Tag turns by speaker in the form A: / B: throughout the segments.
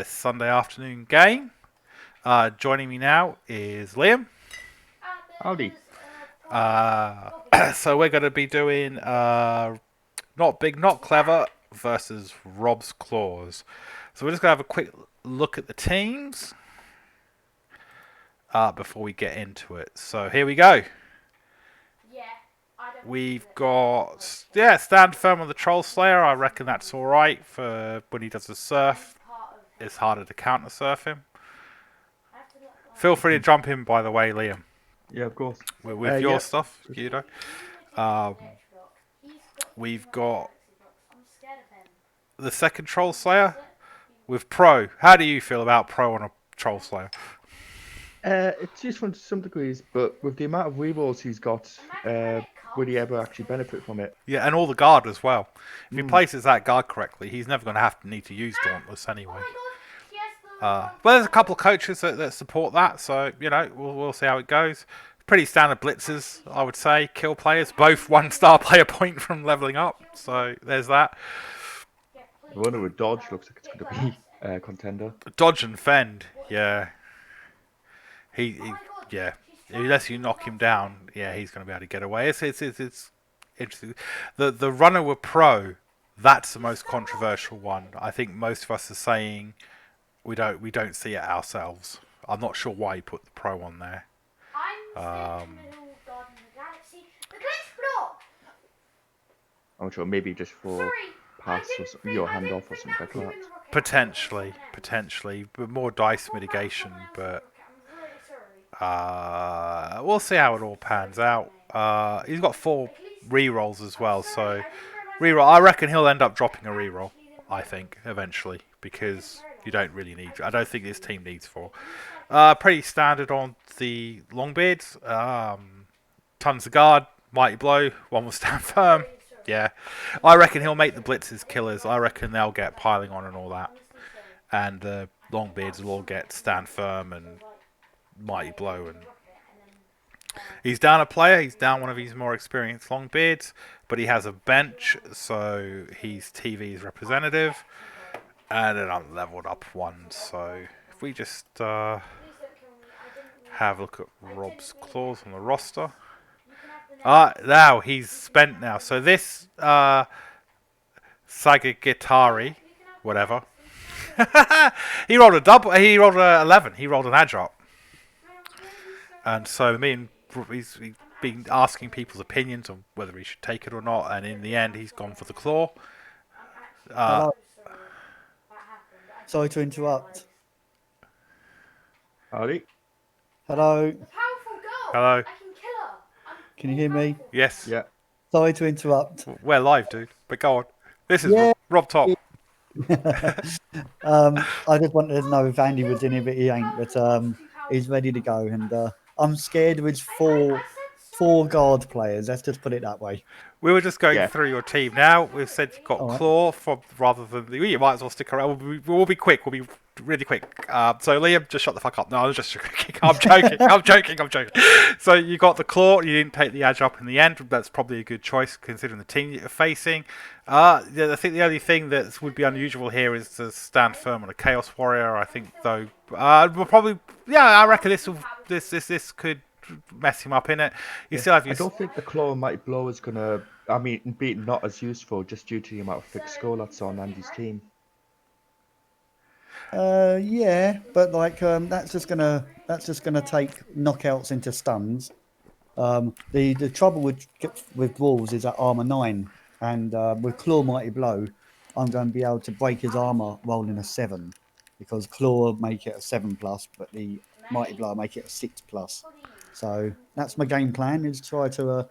A: Sunday afternoon game. Joining me now is Liam.
B: Howdy.
A: So we're going to be doing Not Big, Not Clever versus Rob's Claws. So we're just going to have a quick look at the teams before we get into it. So here we go. We've got, stand firm on the Troll Slayer. I reckon that's alright for when he does the surf. It's harder to counter surf him. Feel free to jump in, by the way, Liam.
B: Yeah, of course.
A: With your stuff, Guido. We've got the second Troll Slayer with Pro. How do you feel about Pro on a Troll Slayer?
B: It's useful to some degrees, but with the amount of rerolls he's got, would he ever actually benefit from it?
A: Yeah, and all the guard as well. If he places that guard correctly, he's never going to have to need to use Dauntless anyway. But there's a couple of coaches that support that, so we'll see how it goes. Pretty standard blitzers, I would say. Kill players, both 1-star player point from leveling up. So there's that.
B: I wonder if Dodge looks like it's going to be a contender.
A: Dodge and fend, yeah. He unless you knock him down, yeah, he's going to be able to get away. It's interesting. The runner with Pro, that's the most controversial one. I think most of us are saying we don't see it ourselves. I'm not sure why he put the Pro on there.
B: I'm sure maybe just for pass or something, your handoff or something like that.
A: Potentially, but more dice mitigation. But we'll see how it all pans out. He's got 4 rerolls as well, so reroll. I reckon he'll end up dropping a reroll. I think eventually because you don't really need. I don't think this team needs 4. Pretty standard on the Longbeards. Tons of guard, mighty blow. One will stand firm. Yeah, I reckon he'll make the blitzes killers. I reckon they'll get piling on and all that, and the Longbeards will all get stand firm and mighty blow. And he's down a player. He's down one of his more experienced Longbeards, but he has a bench, so he's TV's representative, and then I'm leveled up 1. So if we just have a look at Rob's claws on the roster. Now he's spent now. So this Sagittari, whatever. He rolled a double. He rolled a 11. He rolled an adrop. And so he's been asking people's opinions on whether he should take it or not. And in the end, he's gone for the claw.
C: Sorry to interrupt.
B: Howdy.
C: Hello.
A: Hello.
C: Can you hear me?
A: Yes.
B: Yeah.
C: Sorry to interrupt.
A: We're live, dude. But go on. This is Rob Top.
C: I just wanted to know if Andy was in here, but he ain't. But he's ready to go, and I'm scared with four guard players. Let's just put it that way.
A: We were just going through your team now. We've said you've got claw rather than you might as well stick around. We'll be quick. We'll be really quick. So Liam, just shut the fuck up. No, I'm just joking. I'm joking. So you got the claw. You didn't take the edge up in the end. That's probably a good choice considering the team that you're facing. I think the only thing that would be unusual here is to stand firm on a Chaos Warrior. I think though, we'll probably I reckon this could mess him up in it. Still have
B: I don't think the claw and mighty blow is gonna. I mean, be not as useful just due to the amount of fixed score that's on Andy's team.
C: But like that's just gonna take knockouts into stuns. The trouble with Wolves is at armor 9, and with Claw Mighty Blow, I'm going to be able to break his armor rolling a 7, because Claw make it a 7+, but the Mighty Blow make it a 6+. So that's my game plan: is try to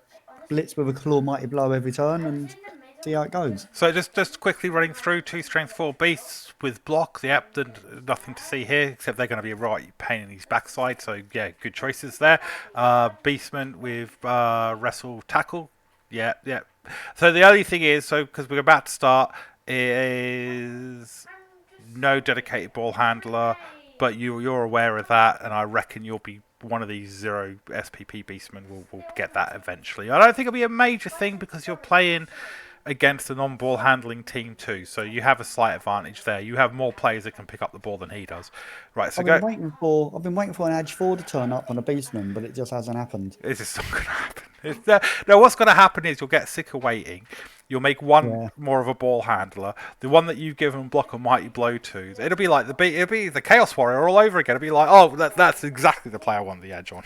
C: blitz with a Claw Mighty Blow every turn and see how it goes.
A: So just quickly running through 2 strength 4 beasts with block. Nothing to see here except they're going to be a right pain in his backside. So yeah, good choices there. Beastman with wrestle tackle. Yeah. So the only thing is, because we're about to start, is no dedicated ball handler, but you're aware of that, and I reckon you'll be one of these 0 SPP beastmen will get that eventually. I don't think it'll be a major thing because you're playing against a non-ball handling team too, so you have a slight advantage there. You have more players that can pick up the ball than he does. Right, so
C: I've been waiting for an Edge 4 to turn up on a Beastman, but it just hasn't happened.
A: This is not going to happen. No, what's going to happen is you'll get sick of waiting. You'll make one more of a ball handler. The one that you've given block a mighty blow to. It'll be like it'll be the Chaos Warrior all over again. It'll be like, oh, that's exactly the play I want the Edge on.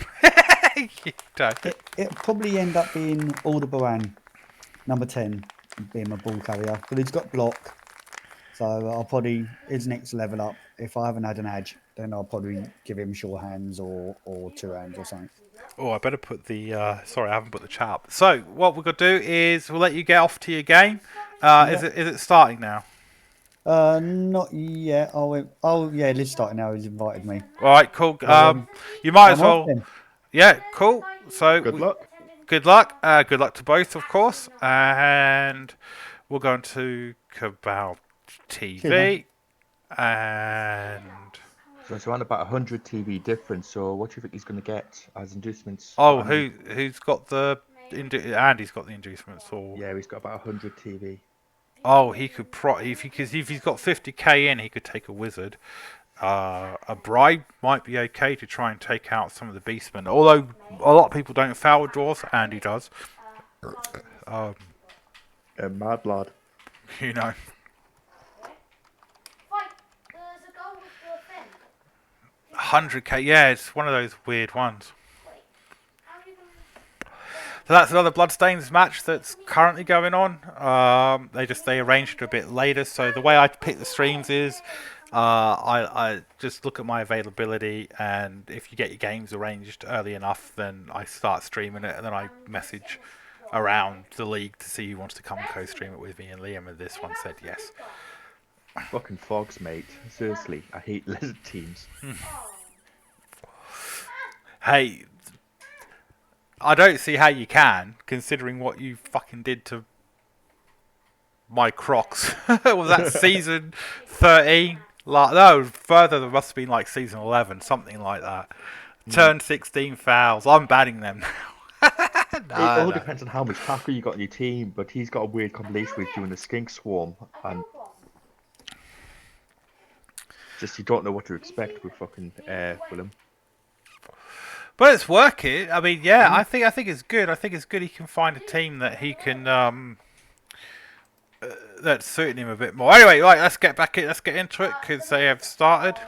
C: It'll probably end up being Aldebaran, number 10, being my ball carrier. But he's got block. So I'll probably, his next level up, if I haven't had an edge, then I'll probably give him sure hands or two hands or something.
A: Oh, I better put the... sorry, I haven't put the chat up. So, what we're going to do is we'll let you get off to your game. Is it starting now?
C: Not yet. Oh, yeah, it is starting now. He's invited me.
A: All right, cool. You might as well...
C: Then.
A: Yeah, cool. So
B: Good luck.
A: Good luck. Good luck to both, of course. And we'll go into Cabal TV. And...
B: So it's around about 100 TV difference. So what do you think he's going to get as inducements?
A: Oh, who's got the... Andy's got the inducements, or...
B: Yeah, he's got about 100 TV.
A: Oh, he could if he's got 50k in, he could take a wizard. A bribe might be okay to try and take out some of the beastmen. Although a lot of people don't foul with dwarves, Andy does.
B: A mad lad.
A: You know. 100k, yeah, it's one of those weird ones. So that's another Bloodstains match that's currently going on. They arranged it a bit later. So the way I pick the streams is I just look at my availability, and if you get your games arranged early enough, then I start streaming it, and then I message around the league to see who wants to come and co-stream it with me. And Liam and this one said yes.
B: Fucking fogs, mate. Seriously, I hate lizard teams.
A: Hey, I don't see how you can, considering what you fucking did to my Crocs. Was that season 13? No, further, there must have been like season 11, something like that. Turn 16 fouls. I'm banning them now.
B: It all depends on how much tackle you got in your team, but he's got a weird combination with doing the skink swarm, and just you don't know what to expect with fucking Willem.
A: But it's working. I mean, yeah, I think it's good. I think it's good he can find a team that he can that's suiting him a bit more. Anyway, right, let's get into it because they have started.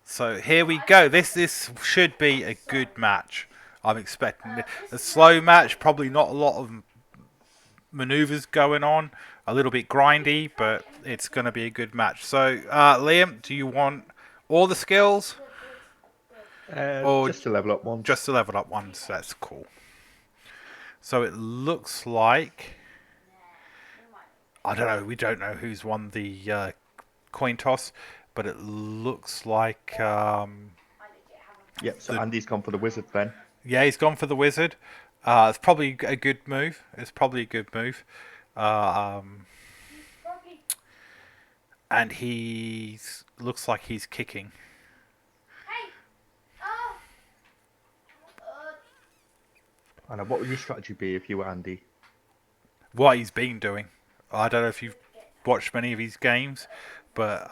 A: So here we go. This should be a good match. I'm expecting a slow match. Probably not a lot of maneuvers going on. A little bit grindy, but it's going to be a good match. So, Liam, do you want all the skills?
B: Or just to level up ones.
A: Just to level up ones. That's cool. So it looks like... I don't know. We don't know who's won the coin toss, but it looks like...
B: Yep, so Andy's gone for the wizard then.
A: Yeah, he's gone for the wizard. It's probably a good move. And he looks like he's kicking.
B: And what would your strategy be if you were Andy?
A: What he's been doing. I don't know if you've watched many of his games, but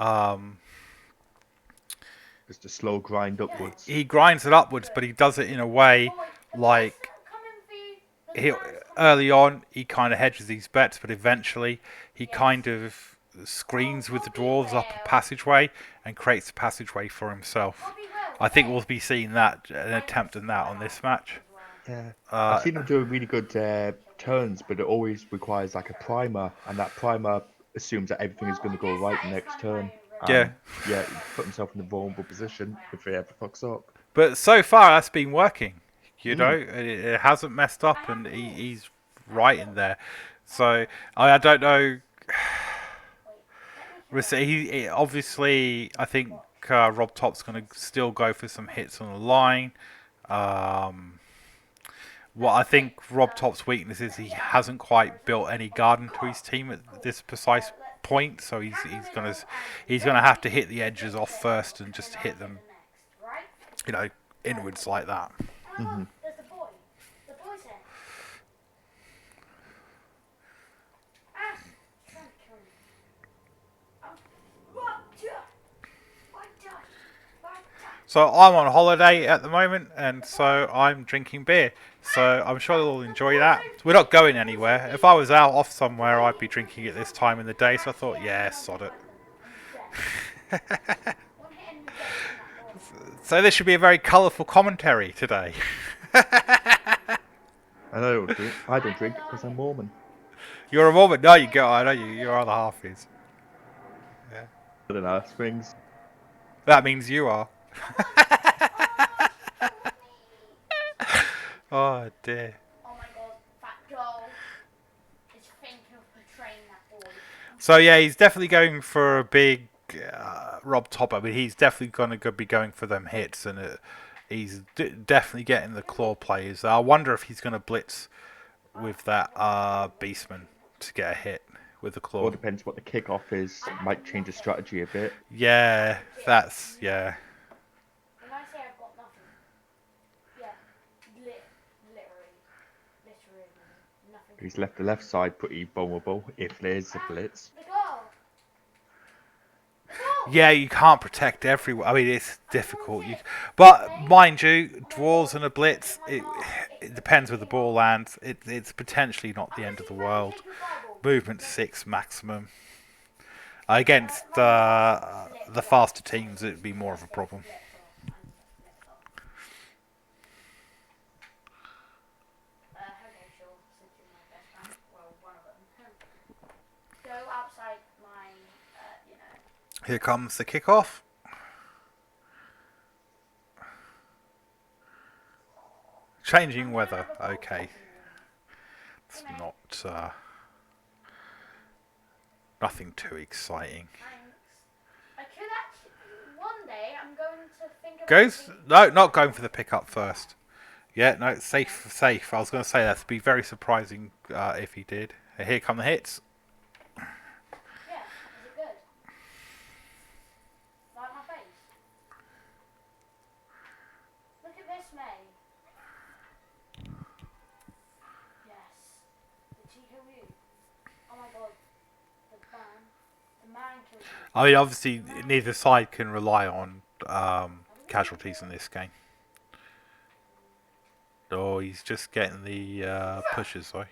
B: just a slow grind upwards.
A: He grinds it upwards, but he does it in a way like early on he kind of hedges these bets, but eventually he kind of screens with the dwarves up a passageway and creates a passageway for himself. I think we'll be seeing that, an attempt in that on this match.
B: Yeah, I've seen him do really good turns, but it always requires like a primer, and that primer assumes that everything is going to go right next turn. Yeah, he put himself in a vulnerable position if he ever fucks up.
A: But so far, that's been working. You know, it hasn't messed up, and he's right in there. So I don't know. Obviously, I think Rob Top's going to still go for some hits on the line. What I think Rob Top's weakness is he hasn't quite built any garden to his team at this precise point, so he's gonna have to hit the edges off first and just hit them, inwards like that. So I'm on holiday at the moment, and so I'm drinking beer. So I'm sure you'll enjoy that. We're not going anywhere. If I was out off somewhere, I'd be drinking it this time in the day. So I thought, yeah, sod it. So this should be a very colourful commentary today.
B: And I don't drink because I'm Mormon.
A: You're a Mormon? No, you go. I know you. Your other half is. Yeah.
B: I don't know, Springs.
A: That means you are. Oh dear.
D: Oh my god, that girl is thinking of portraying that boy.
A: So yeah, he's definitely going for a big Rob Topper, but he's definitely going to be going for them hits, and he's definitely getting the claw plays. I wonder if he's going to blitz with that Beastman to get a hit with the claw.
B: All depends what the kickoff is. Might change the strategy a bit.
A: Yeah, that's yeah.
D: When I say I've got nothing, yeah, literally nothing.
B: He's left the left side pretty vulnerable if there's a blitz.
D: The goal.
A: Yeah, you can't protect everyone. I mean, it's difficult. But mind you, Dwarves and a blitz, it depends where the ball lands. It's potentially not the end of the world. Movement 6 maximum. Against the faster teams, it would be more of a problem.
D: Go outside my,
A: Here comes the kickoff. Changing weather. Okay. It's not nothing too exciting.
D: I could actually, one day I'm going to think about...
A: Goes? No, not going for the pickup first. Yeah, no, safe. I was going to say that'd be very surprising if he did. Here come the hits.
D: Yeah, is it good? Like my face? Look at this, May. Yes. Did she kill you? Oh my god. The man killed you.
A: I mean, obviously, neither side can rely on casualties in this game. Oh, he's just getting the pushes, though.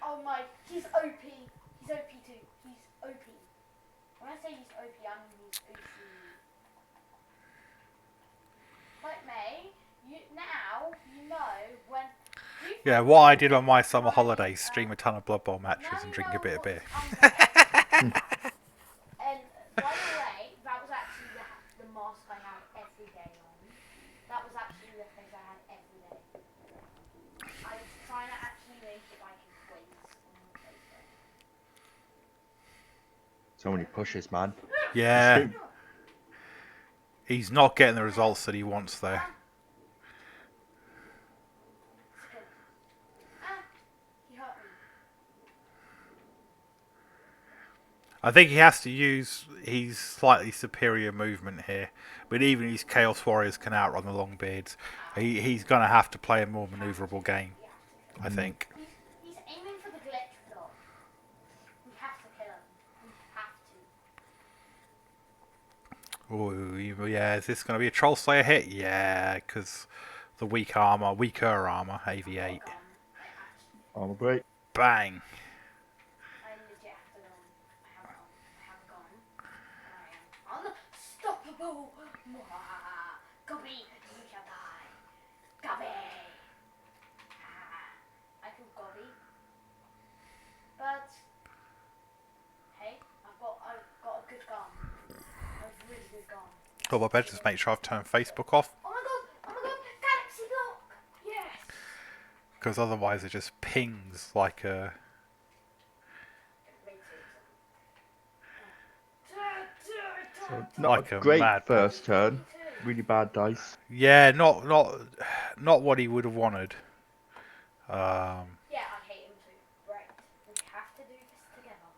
D: Oh my, he's OP. He's OP too. He's OP. When I say he's OP, I mean he's OP. Like May, you know when...
A: Yeah, what I did on my summer holidays, stream a ton of Blood Bowl matches and drink a bit of beer.
D: And by the way, that was actually the mask I had every day on. That was actually the face I had every day. I was trying to actually make it like a quiz on the face.
B: So many pushes, man.
A: Yeah. He's not getting the results that he wants there.
D: He hurt me.
A: I think he has to use his slightly superior movement here. But even his Chaos Warriors can outrun the Longbeards. He's going to have to play a more manoeuvrable game, I think.
D: He's aiming for the glitch block. We have to kill him. We have to.
A: Oh, yeah, is this going to be a Troll Slayer hit? Yeah, because the weaker armor, AV8.
B: Armor break.
A: Bang.
D: I legit have to go. I have a gun. I am unstoppable. Gobby, you shall die. Gobby. I killed Gobby. But hey, I've got a good gun. A really good gun.
A: Oh, I better just make sure I've turned Facebook off.
D: Oh my god, Galaxy Lock! Yes!
A: Because otherwise it just pings like a...
B: Not
A: Like
B: a
A: a
B: great
A: mad
B: first turn. Really bad dice.
A: Yeah, not what he would have wanted.
D: Yeah, I hate him too. Right, we have to do this together.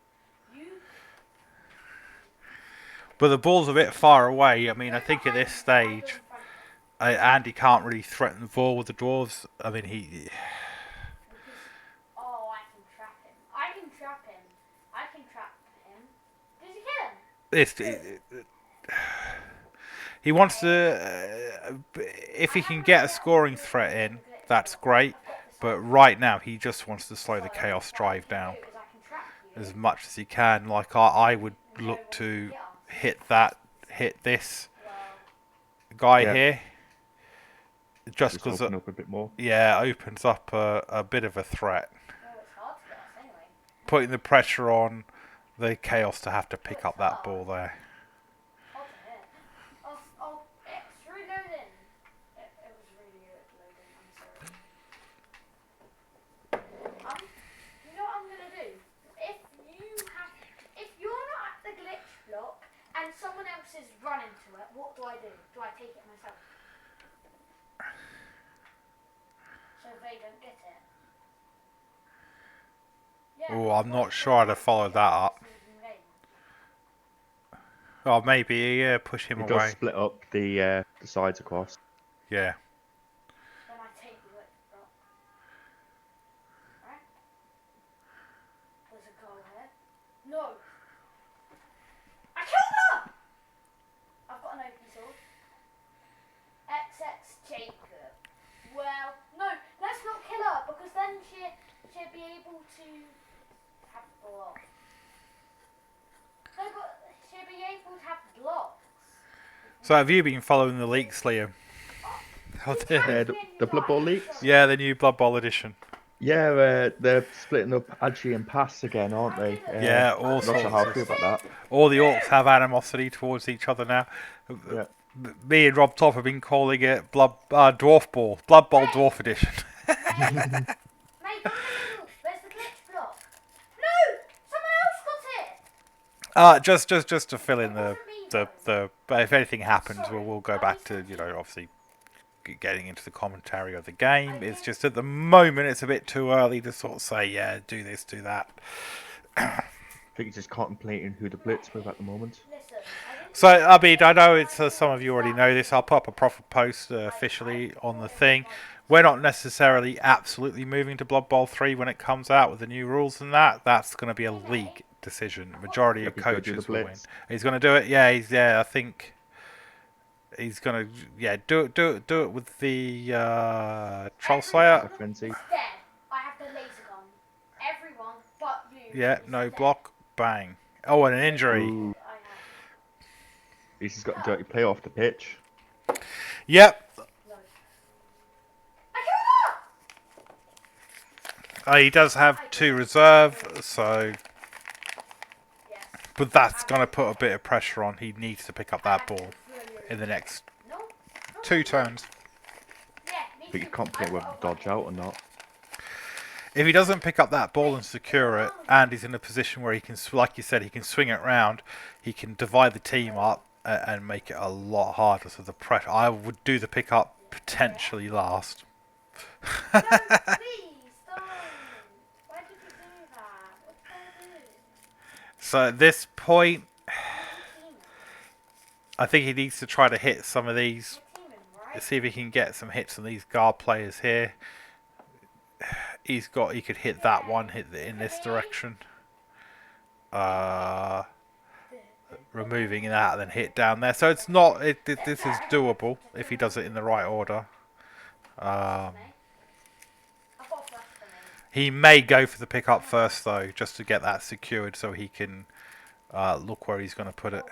A: But the ball's a bit far away. I mean, I think at this stage, Andy can't really threaten the ball with the Dwarves. I mean, he...
D: Oh, I can trap him. I can trap him. Did you kill him?
A: He wants to. If he can get a scoring threat in, that's great. But right now, he just wants to slow the Chaos drive down as much as he can. Like I would look to hit this guy
B: Yeah.
A: here, just
B: Just
A: because
B: open up a bit more.
A: yeah, opens up a bit of a threat, putting the pressure on the Chaos to have to pick up that ball there.
D: It's reloading. It was really loading. I'm sorry. You know what I'm gonna do? If you're not at the glitch block and someone else is running to it, what do I do? Do I take it myself? So they don't get it. Yeah,
A: Oh, I'm not sure how to follow that up. Oh, maybe push him
B: It does
A: away.
B: split up the sides across.
A: Yeah.
D: Then I take the glitch block. Right? There's a goal here. No. I killed her! I've got an OP sword. XX Jacob. Well, no, let's not kill her because then she'll be able to have blocks. No, but she'll be able to have blocks.
A: So have you been following the leaks, Liam?
B: The Blood Bowl leaks?
A: Yeah, the new Blood Bowl edition.
B: Yeah, they're splitting up Agi and Pass again, aren't they?
A: Yeah, all
B: not sure
A: sorts
B: how I
A: of
B: feel about that.
A: All the orcs have animosity towards each other now.
B: Yeah.
A: Me and Rob Top have been calling it Dwarf Ball, Blood Bowl Dwarf Edition.
D: Mate, don't move. Where's the glitch block? No! Someone else got it!
A: Just to fill in the but if anything happens, we'll go back to obviously getting into the commentary of the game. It's just at the moment it's a bit too early to sort of say do this, do that.
B: I think he's just contemplating who to blitz with at the moment.
A: So, Abid, I know it's some of you already know this. I'll put up a proper post officially on the thing. We're not necessarily absolutely moving to Blood Bowl 3 when it comes out with the new rules and that. That's going to be a league decision. Majority of coaches will win. He's going to do it. Yeah, I think he's going to do it with the Troll Slayer.
D: Instead, I have the laser gun. Everyone but you.
A: Yeah, no block. Bang. Oh, and an injury.
B: Ooh. He's got a dirty play off the pitch.
A: Yep.
D: No. I killed her!
A: He does have 2 reserve, so...
D: Yes.
A: But that's going to put a bit of pressure on. He needs to pick up that ball in the next 2 turns.
B: I think he can't play whether to dodge out or not.
A: If he doesn't pick up that ball and secure it, and he's in a position where he can, like you said, he can swing it round, he can divide the team up and make it a lot harder. So the pressure, I would do the pick up potentially last.
D: No, please, don't. Why did you do that? What did I do?
A: So at this point, I think he needs to try to hit some of these. See if he can get some hits on these guard players here. He could hit that one, hit in this direction. Removing that, then hit down there. So it's not. This is doable if he does it in the right order. He may go for the pickup first though, just to get that secured, so he can look where he's going to put it.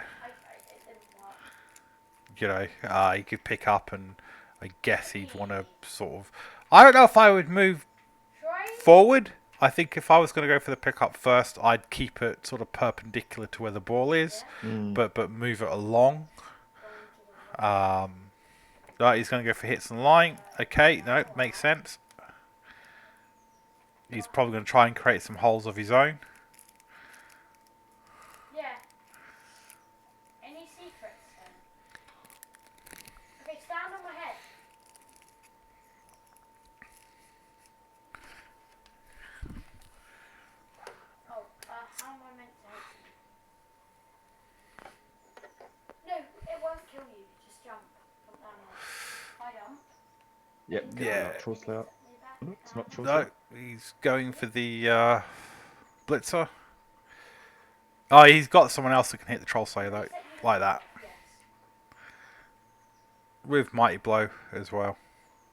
A: He could pick up, and I guess he'd want to sort of. I don't know if I would move forward. I think if I was going to go for the pickup first, I'd keep it sort of perpendicular to where the ball is, but move it along. Right, he's going to go for hits and line. Okay, no, makes sense. He's probably going to try and create some holes of his own.
D: Yeah. Any secrets then? Okay, stand on my head. Oh, how am I meant to help you? No, it won't kill you. Just jump. Jump down there. I jump.
B: Yep.
A: Yeah.
B: Troll Slayer. No, it's not Troll
A: No,
B: Slayer.
A: he's going for the blitzer. Oh, he's got someone else that can hit the troll slayer though, like that. with Mighty Blow as well.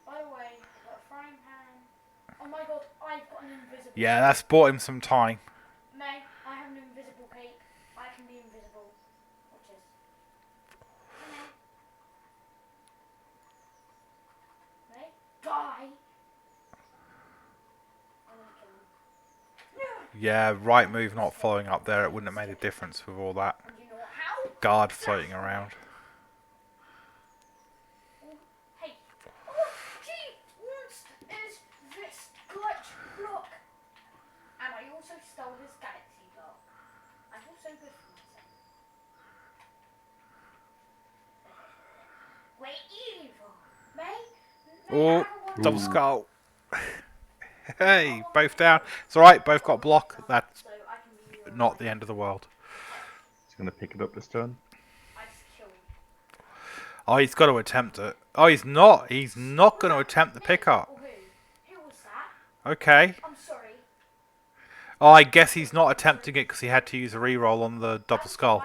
D: By the way, I've got a frying pan. Oh my god, I've got an invisible
A: Yeah, that's bought him some time.
D: May, I have an invisible cape. I can be invisible. Watch this. Hey, May. May? Die! I'm gonna kill him.
A: Yeah, right move not following up there. It wouldn't have made a difference with all that
D: And you know what? How?
A: guard floating around.
D: Hey. Oh, gee! What is this glitch block? And I also stole this galaxy block. I'm also good for myself. We're evil. May?
A: Oh,
D: everyone
A: double
B: Ooh.
A: skull. Hey, both down. It's alright, both got block. That's
D: So I can be your
A: not the end of the world.
B: He's going to pick it up this turn.
D: I just killed.
A: Oh, he's got to attempt it. Oh, he's not. He's not going to attempt the pickup.
D: Or who? Who was that?
A: Okay.
D: I'm sorry.
A: Oh, I guess he's not attempting it because he had to use a reroll on the double skull.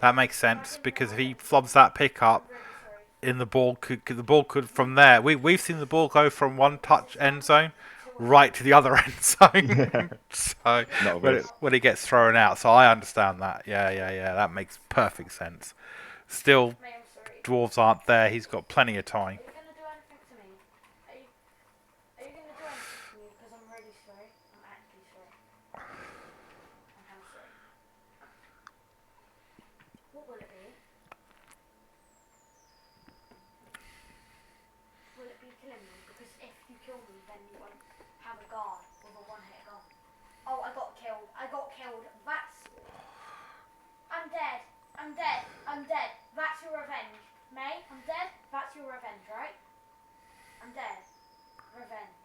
A: That makes sense because if he flubs that pickup,
D: I'm really sorry.
A: in the ball could from there. We've seen the ball go from one touch end zone right to the other end zone. So
B: Not a
A: when
B: risk.
A: it gets thrown out, so I understand that. Yeah. That makes perfect sense. Still,
D: May, I'm sorry.
A: dwarves aren't there. He's got plenty of time.
D: Are you gonna do anything to me? Are you gonna do anything to me? Because I'm really sorry. I'm actually sorry. I'm sorry. What will it be? Will it be killing me? Because if you kill me, then you won't have a guard with a one-hit guard. Oh, I got killed. That's... I'm dead. I'm dead. That's your revenge. May, I'm dead. That's your revenge, right? I'm dead. Revenge.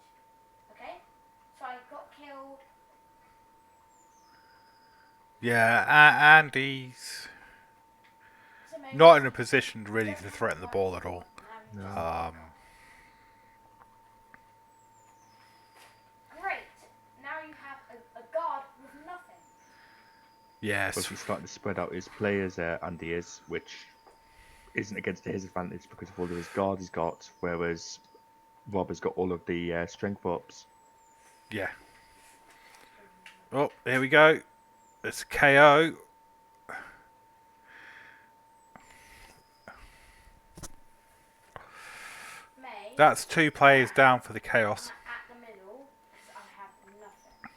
D: Okay? So I got killed.
A: Yeah, and he's
D: So maybe
A: not in a position really to threaten the ball at all.
B: No.
D: Great. Now you have a guard with nothing.
A: Yes.
B: But he's starting to spread out his players, Andy is, which isn't against his advantage because of all of his guard he's got, whereas Rob has got all of the strength ups.
A: Yeah. Oh, here we go. It's KO.
D: May.
A: That's 2 players down for the chaos.
D: At the middle, because I have nothing.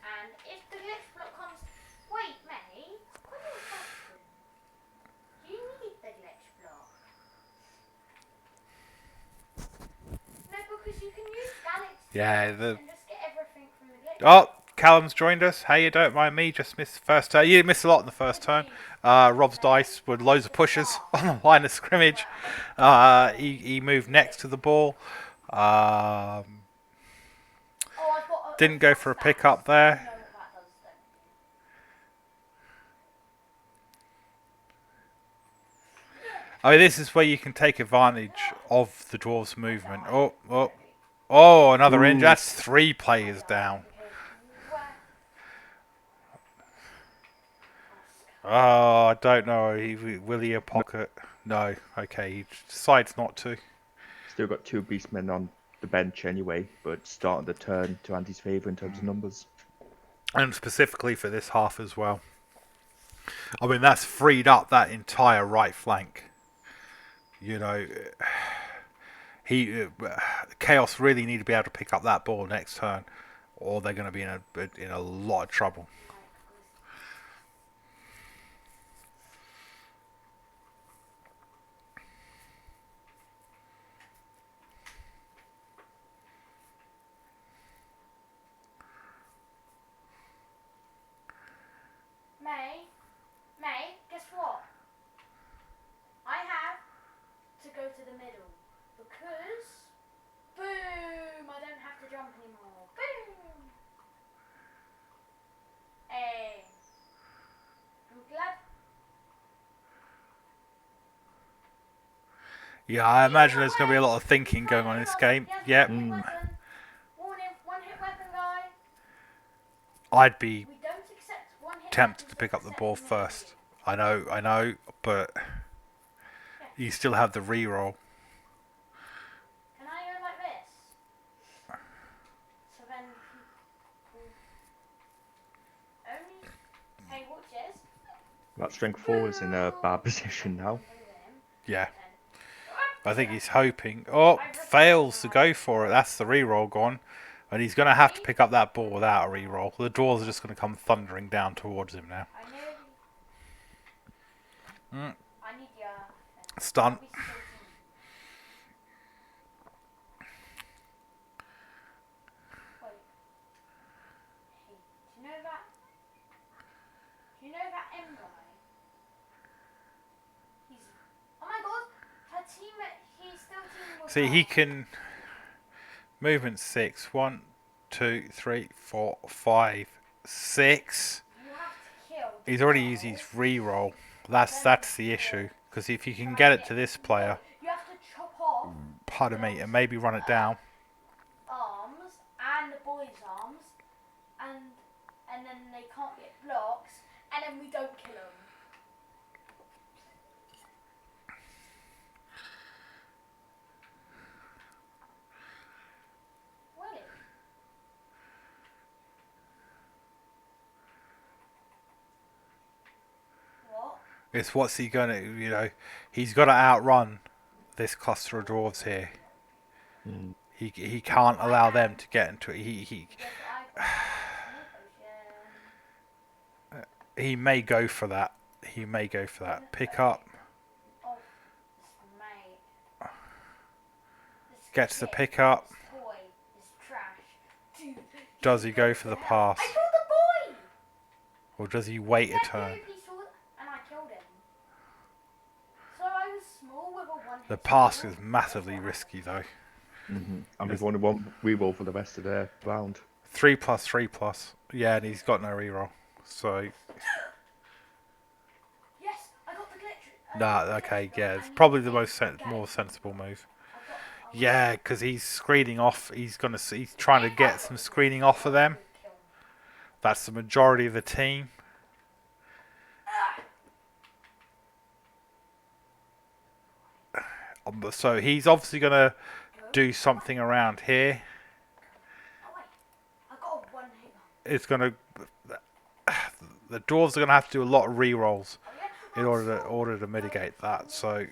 D: And if the glitch block comes... Wait, May. What is question? Do you need the glitch block? No, because you can use Galaxy
A: Yeah,
D: and just get everything from the glitch.
A: Oh, Callum's joined us. Hey, you don't mind me, just missed the first turn. You missed a lot in the first turn. Rob's dice with loads of pushes on the line of scrimmage. He moved next to the ball.
D: Oh, I've got
A: Didn't go for a pickup
D: You
A: there.
D: know what that does, don't you?
A: I mean, this is where you can take advantage of the dwarves' movement. Oh, another injury. That's 3 players down. Oh, I don't know. Will he a pocket? No. Okay, he decides not to.
B: Still got 2 beastmen on the bench anyway, but starting the turn to Andy's favour in terms of numbers.
A: And specifically for this half as well. I mean, that's freed up that entire right flank. You know, Chaos really need to be able to pick up that ball next turn, or they're going to be in a lot of trouble.
D: May, guess what? I have to go to the middle because, boom, I don't have to jump anymore. Boom. Hey, I'm glad.
A: Yeah, I imagine there's going to be a lot of thinking going on in this game. Yep.
D: Warning, one hit weapon guy.
A: I'd be
D: We don't accept one hit
A: tempted
D: weapons
A: to pick up the
D: except
A: ball
D: in the
A: first. I know, but You still have the reroll.
D: Can I go like this? So then people only. Hey, watch this.
B: That strength 4 is in a bad position now.
A: Yeah. I think he's hoping. Oh, fails to go for it. That's the reroll gone. And he's going to have to pick up that ball without a reroll. The Dwarves are just going to come thundering down towards him now.
D: I need your
A: Stun.
D: Do you know that M guy? He's. Oh my god! Her teammate. He's still teaming with
A: See,
D: her.
A: he can... Movement 6. 1, 2, 3, 4, 5, 6.
D: You have to kill.
A: He's already used his reroll. That's the issue. Because if you can get it to this player,
D: You have to chop off
A: pardon me, and maybe run it down.
D: arms and the boy's arms, and then they can't get blocks, and then we don't kill them. Really? What?
A: It's what's he going to, he's got to outrun this cluster of dwarves here. He can't allow them to get into it.
D: Yes, I
A: He may go for that. Pick up.
D: Oh, mate. This
A: Gets the
D: kid,
A: pick up.
D: this toy is trash. Dude,
A: Does he go for the pass?
D: I killed the boy!
A: Or does he wait a
D: Yeah,
A: turn?
D: dude, he saw it, and I killed him. So I was small with a one-hit
A: The pass
D: kill.
A: is massively risky though.
B: And we've only one reroll for the rest of the round.
A: 3+3+. Yeah, and he's got no reroll. So,
D: Yes, I got the glitch.
A: nah, okay, yeah, it's probably the more sensible move. Yeah, because he's screening off. He's trying to get some screening off of them. That's the majority of the team. So he's obviously going to do something around here.
D: Oh wait, I got a one-hit.
A: It's going to... The dwarves are going to have to do a lot of re-rolls
D: Oh, yeah?
A: in order to mitigate that. So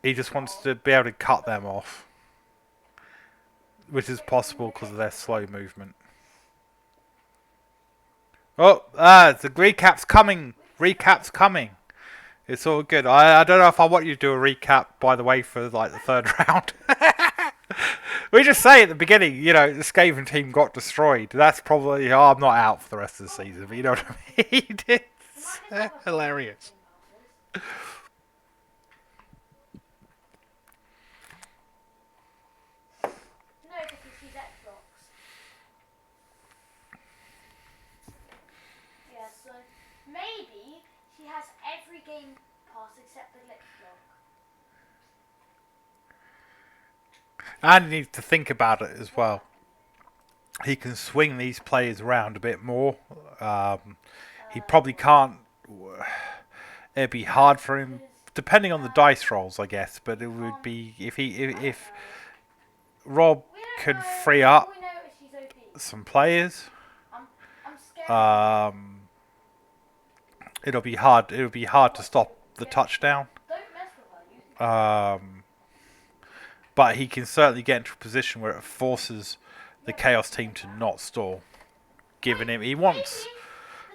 A: he just wants to be able to cut them off, which is possible because of their slow movement. Oh, the recap's coming. Recap's coming. It's all good. I don't know if I want you to do a recap, by the way, for like the third round. We just say at the beginning, the Skaven team got destroyed. That's probably, I'm not out for the rest of the season, but you know what I mean? It's hilarious.
D: No, because she's Xbox. Yeah, so maybe she has every game pass except the glitch block.
A: And you need to think about it as well. He can swing these players around a bit more. He probably can't. It'd be hard for him, depending on the dice rolls, I guess. But it would be if Rob could free up
D: All we know is she's OP.
A: some players.
D: I'm scared.
A: It'll be hard. It'll be hard to stop the touchdown.
D: Don't mess with her.
A: But he can certainly get into a position where it forces the Chaos team to not stall. Giving him, he wants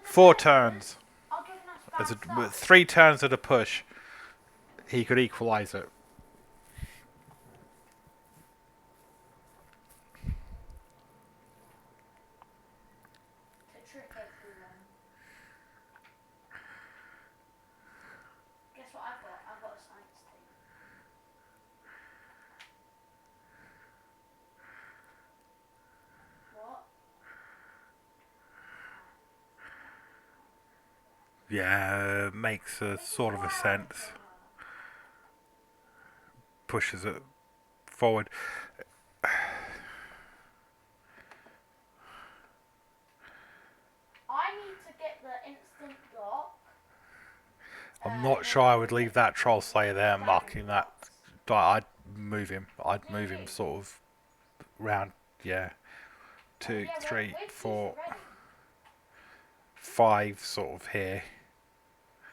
A: 4 turns.
D: I'll give him that
A: With 3 turns at a push, he could equalise it.
D: to trick everyone. Guess what I've got? I've got a science team. What?
A: Yeah, makes a sort of a sense. Pushes it forward.
D: I need to get the instant block.
A: I'm not sure I would leave that Troll Slayer there marking that. I'd move him. I'd move him sort of round, yeah, 2, 3, 4, 5 sort of here.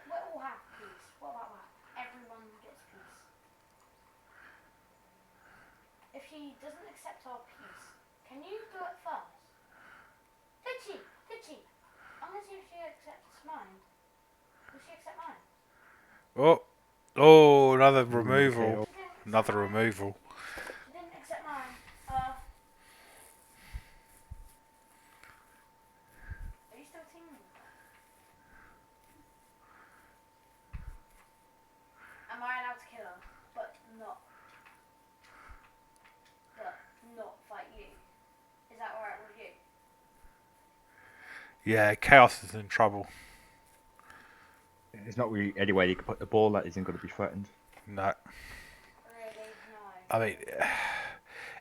D: We're all have peace. What about that? Everyone gets peace. If she doesn't accept our peace, can you do it first? Did she? Did she? I'm gonna see if she accepts mine. Will she accept mine?
A: Oh, another removal.
B: Okay.
A: Another removal.
D: She didn't accept mine. Are you still teaming with her? Am I allowed to kill her, but not fight you? Is that alright with you?
A: Yeah, Chaos is in trouble.
B: There's not really any way you can put the ball that isn't going to be threatened.
A: No.
D: Really? No.
A: I mean,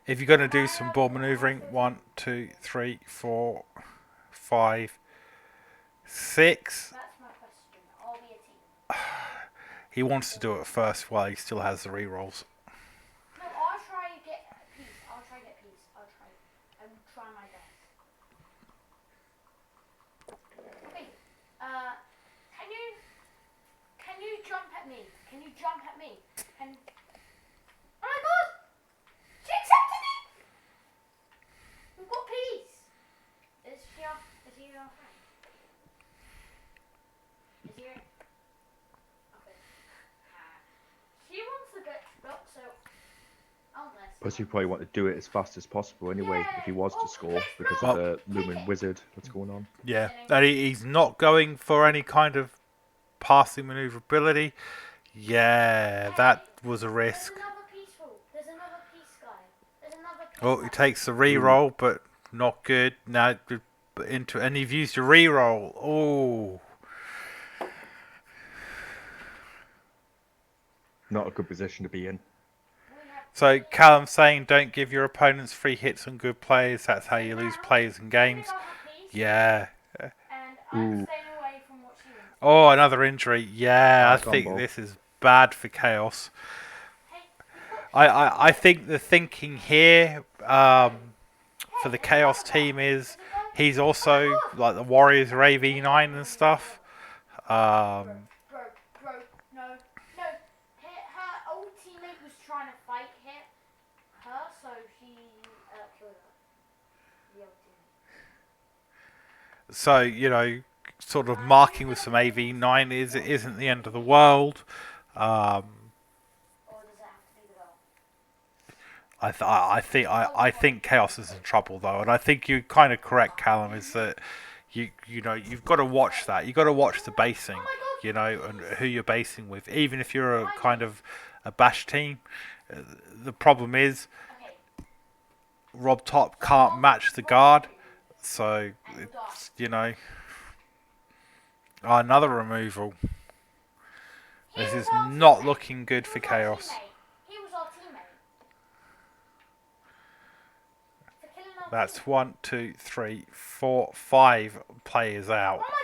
A: if you're going to do some ball maneuvering, 1, 2, 3, 4, 5, 6.
D: That's my question. Are we a team?
A: He wants to do it first while he still has the rerolls.
D: No, I'll try to get peace. I'll try to get peace. I'll try. I will try my best. Okay. Can you jump at me? Can you jump at me? Oh my God! She accepted it. We've got peace. Is he our friend? Is he? Okay. She wants to get block, so
B: Plus, you probably want to do it as fast as possible anyway, if he was to score, because of the Lumen Wizard that's going on.
A: Yeah, and he's not going for any kind of passing maneuverability. Yeah, that was a risk.
D: There's another piece, guy. There's another piece.
A: Oh, he takes the reroll, but not good. Now and you've used your reroll. Oh,
B: Not a good position to be in.
A: so Callum's saying don't give your opponents free hits on good players. That's how you lose players in games. Yeah.
D: And I'm staying away from what she wants.
A: Oh, another injury. Yeah, I
B: Gone
A: think
B: ball.
A: this is bad for Chaos. I think the thinking here for the Chaos team is he's also like the Warriors are AV9 and stuff.
D: Bro, no. Her old teammate was trying to fight her, so she killed her. The old teammate.
A: So, you know, sort of marking with some AV9 isn't the end of the world.
D: Or does it have to be the girl?
A: I think Chaos is in trouble though, and I think you're kind of correct, Callum. Is that you know you've got to watch that. You've got to watch the basing, you know, and who you're basing with. Even if you're a kind of a bash team, the problem is Rob Top can't match the guard, so it's, you know. Oh, another removal. This is not looking good for Chaos.
D: He was our teammate. For killing our
A: That's 1, 2, 3, 4, 5 players out,
D: Oh my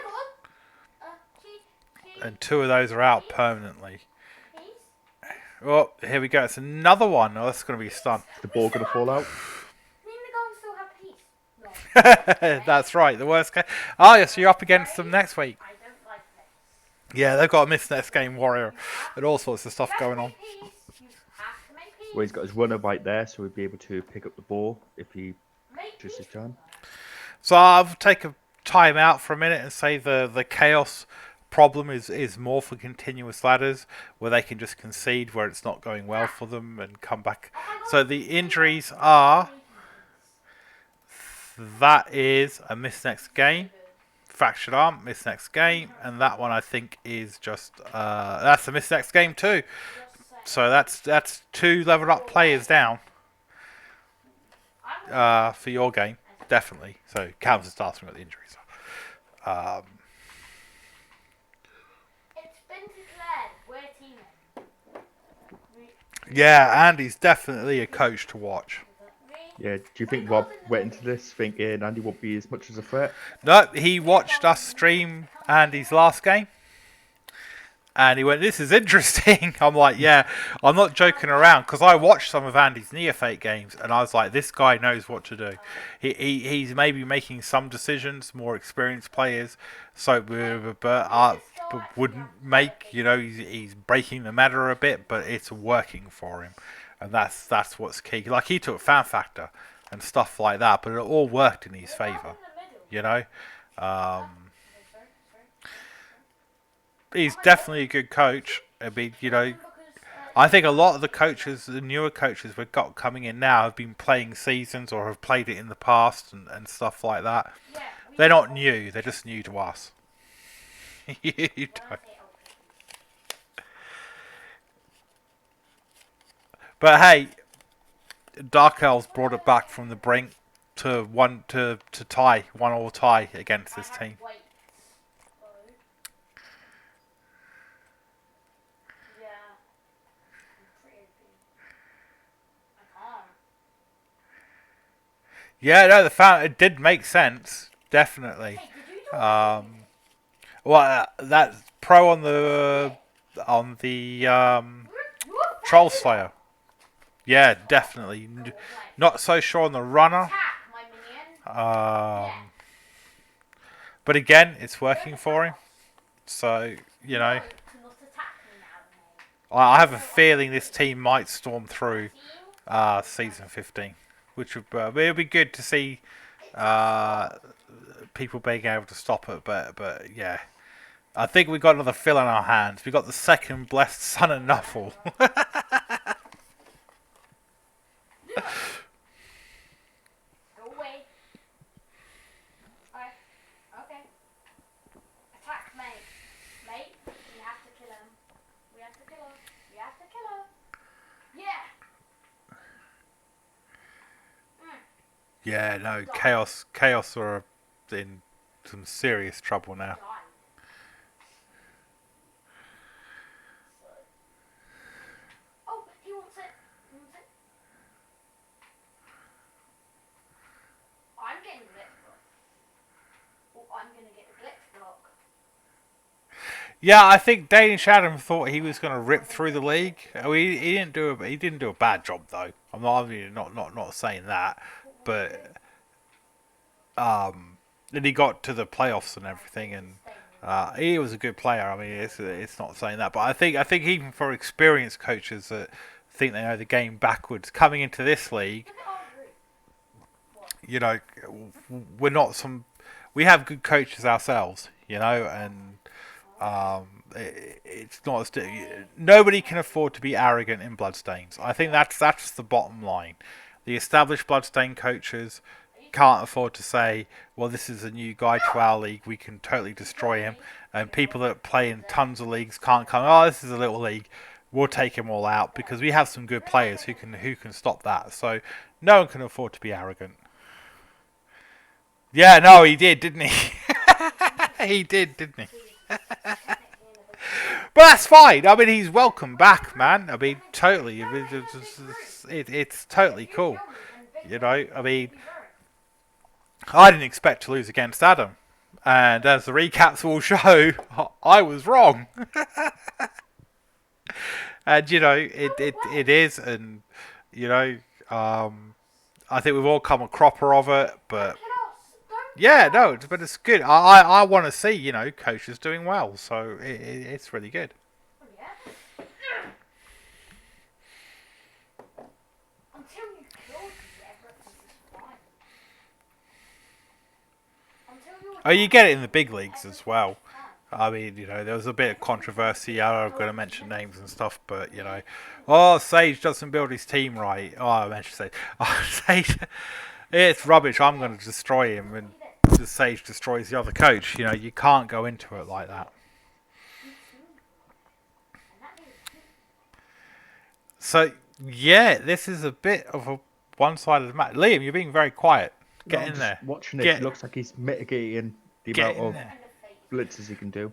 D: God!
A: and 2 of those are out permanently.
D: Please?
A: Oh, here we go. It's another one. Oh, that's going to be a stun.
B: Is the ball going to fall out?
D: Me and the girl still have peace. No.
A: That's right. The worst case. Oh, yes, you're up against them next week.
D: I don't like this.
A: Yeah, they've got a miss next game warrior and all sorts of stuff going on.
D: Peace. You have to make peace.
B: Well, he's got his runner right there, so he'd be able to pick up the ball if he
D: Make
B: chooses his
D: peace.
B: turn.
A: So I'll take a time out for a minute and say the chaos problem is more for continuous ladders where they can just concede where it's not going well for them and come back. So the injuries are that is a miss next game, fractured arm, miss next game, and that one I think is just that's a miss next game too. So that's 2 leveled up players down for your game, definitely. So Callum's starting with the injuries.
D: It's been declared we're teammates.
A: Yeah, Andy's definitely a coach to watch.
B: Yeah, do you think Rob went into this thinking Andy won't be as much as a threat?
A: No, he watched us stream Andy's last game, And he went, "This is interesting." I'm like, "Yeah, I'm not joking around," because I watched some of Andy's Neophyte games, and I was like, "This guy knows what to do. He's maybe making some decisions more experienced players, so but wouldn't make. He's breaking the meta a bit, but it's working for him, and that's what's key. Like he took Fan Factor and stuff like that, but it all worked in his favor. You know." He's definitely a good coach. I mean, I think a lot of the coaches, the newer coaches we've got coming in now, have been playing seasons or have played it in the past and stuff like that. They're not new. They're just new to us. You don't. But hey, Dark Elves brought it back from the brink to tie 1-1 tie against this team. Yeah, no, it did make sense, definitely. That pro on the Troll Slayer. Yeah, definitely. Not so sure on the runner. But again, it's working for him. So, I have a feeling this team might storm through season 15. Which would it'll be good to see people being able to stop it. But yeah. I think we got another fill in our hands. We got the second blessed son of Nuffle.
D: Go away. Alright. Okay. Attack mate. Mate, we have to kill him. We have to kill him. We have to kill him. Yeah.
A: Yeah, no, Chaos are in some serious trouble now.
D: Oh, he wants it. He wants it. I'm getting glitch block. Oh, I'm gonna get the glitch block.
A: Yeah, I think Danish Adam thought he was going to rip through the league. He didn't do a bad job though. I'm not saying that, but then he got to the playoffs and everything, and he was a good player. I mean, it's not saying that, but I think even for experienced coaches that think they know the game backwards, coming into this league, we're not some. We have good coaches ourselves, and it's not. Nobody can afford to be arrogant in Bloodstains. I think that's the bottom line. The established Bloodstain coaches can't afford to say, well, this is a new guy to our league, we can totally destroy him. And people that play in tons of leagues can't come, oh, this is a little league, we'll take him all out, because we have some good players who can stop that. So no one can afford to be arrogant. Yeah, no, he did, didn't he? He did, didn't he? But that's fine. I mean, he's welcome back, man. I mean, totally. It's totally cool. I mean, I didn't expect to lose against Adam. And as the recaps will show, I was wrong. And, it is. And, I think we've all come a cropper of it. But, yeah, no, but it's good. I want to see, coaches doing well. So it's really good. Oh, you get it in the big leagues as well. I mean, there was a bit of controversy. I'm going to mention names and stuff, but, oh, Sage doesn't build his team right. Oh, I mentioned Sage. Oh, Sage, it's rubbish. I'm going to destroy him, and the Sage destroys the other coach. You can't go into it like that. So, yeah, this is a bit of a one-sided match. Liam, you're being very quiet. Get in there.
B: Watching it, it looks like he's mitigating the amount of blitzes he can do.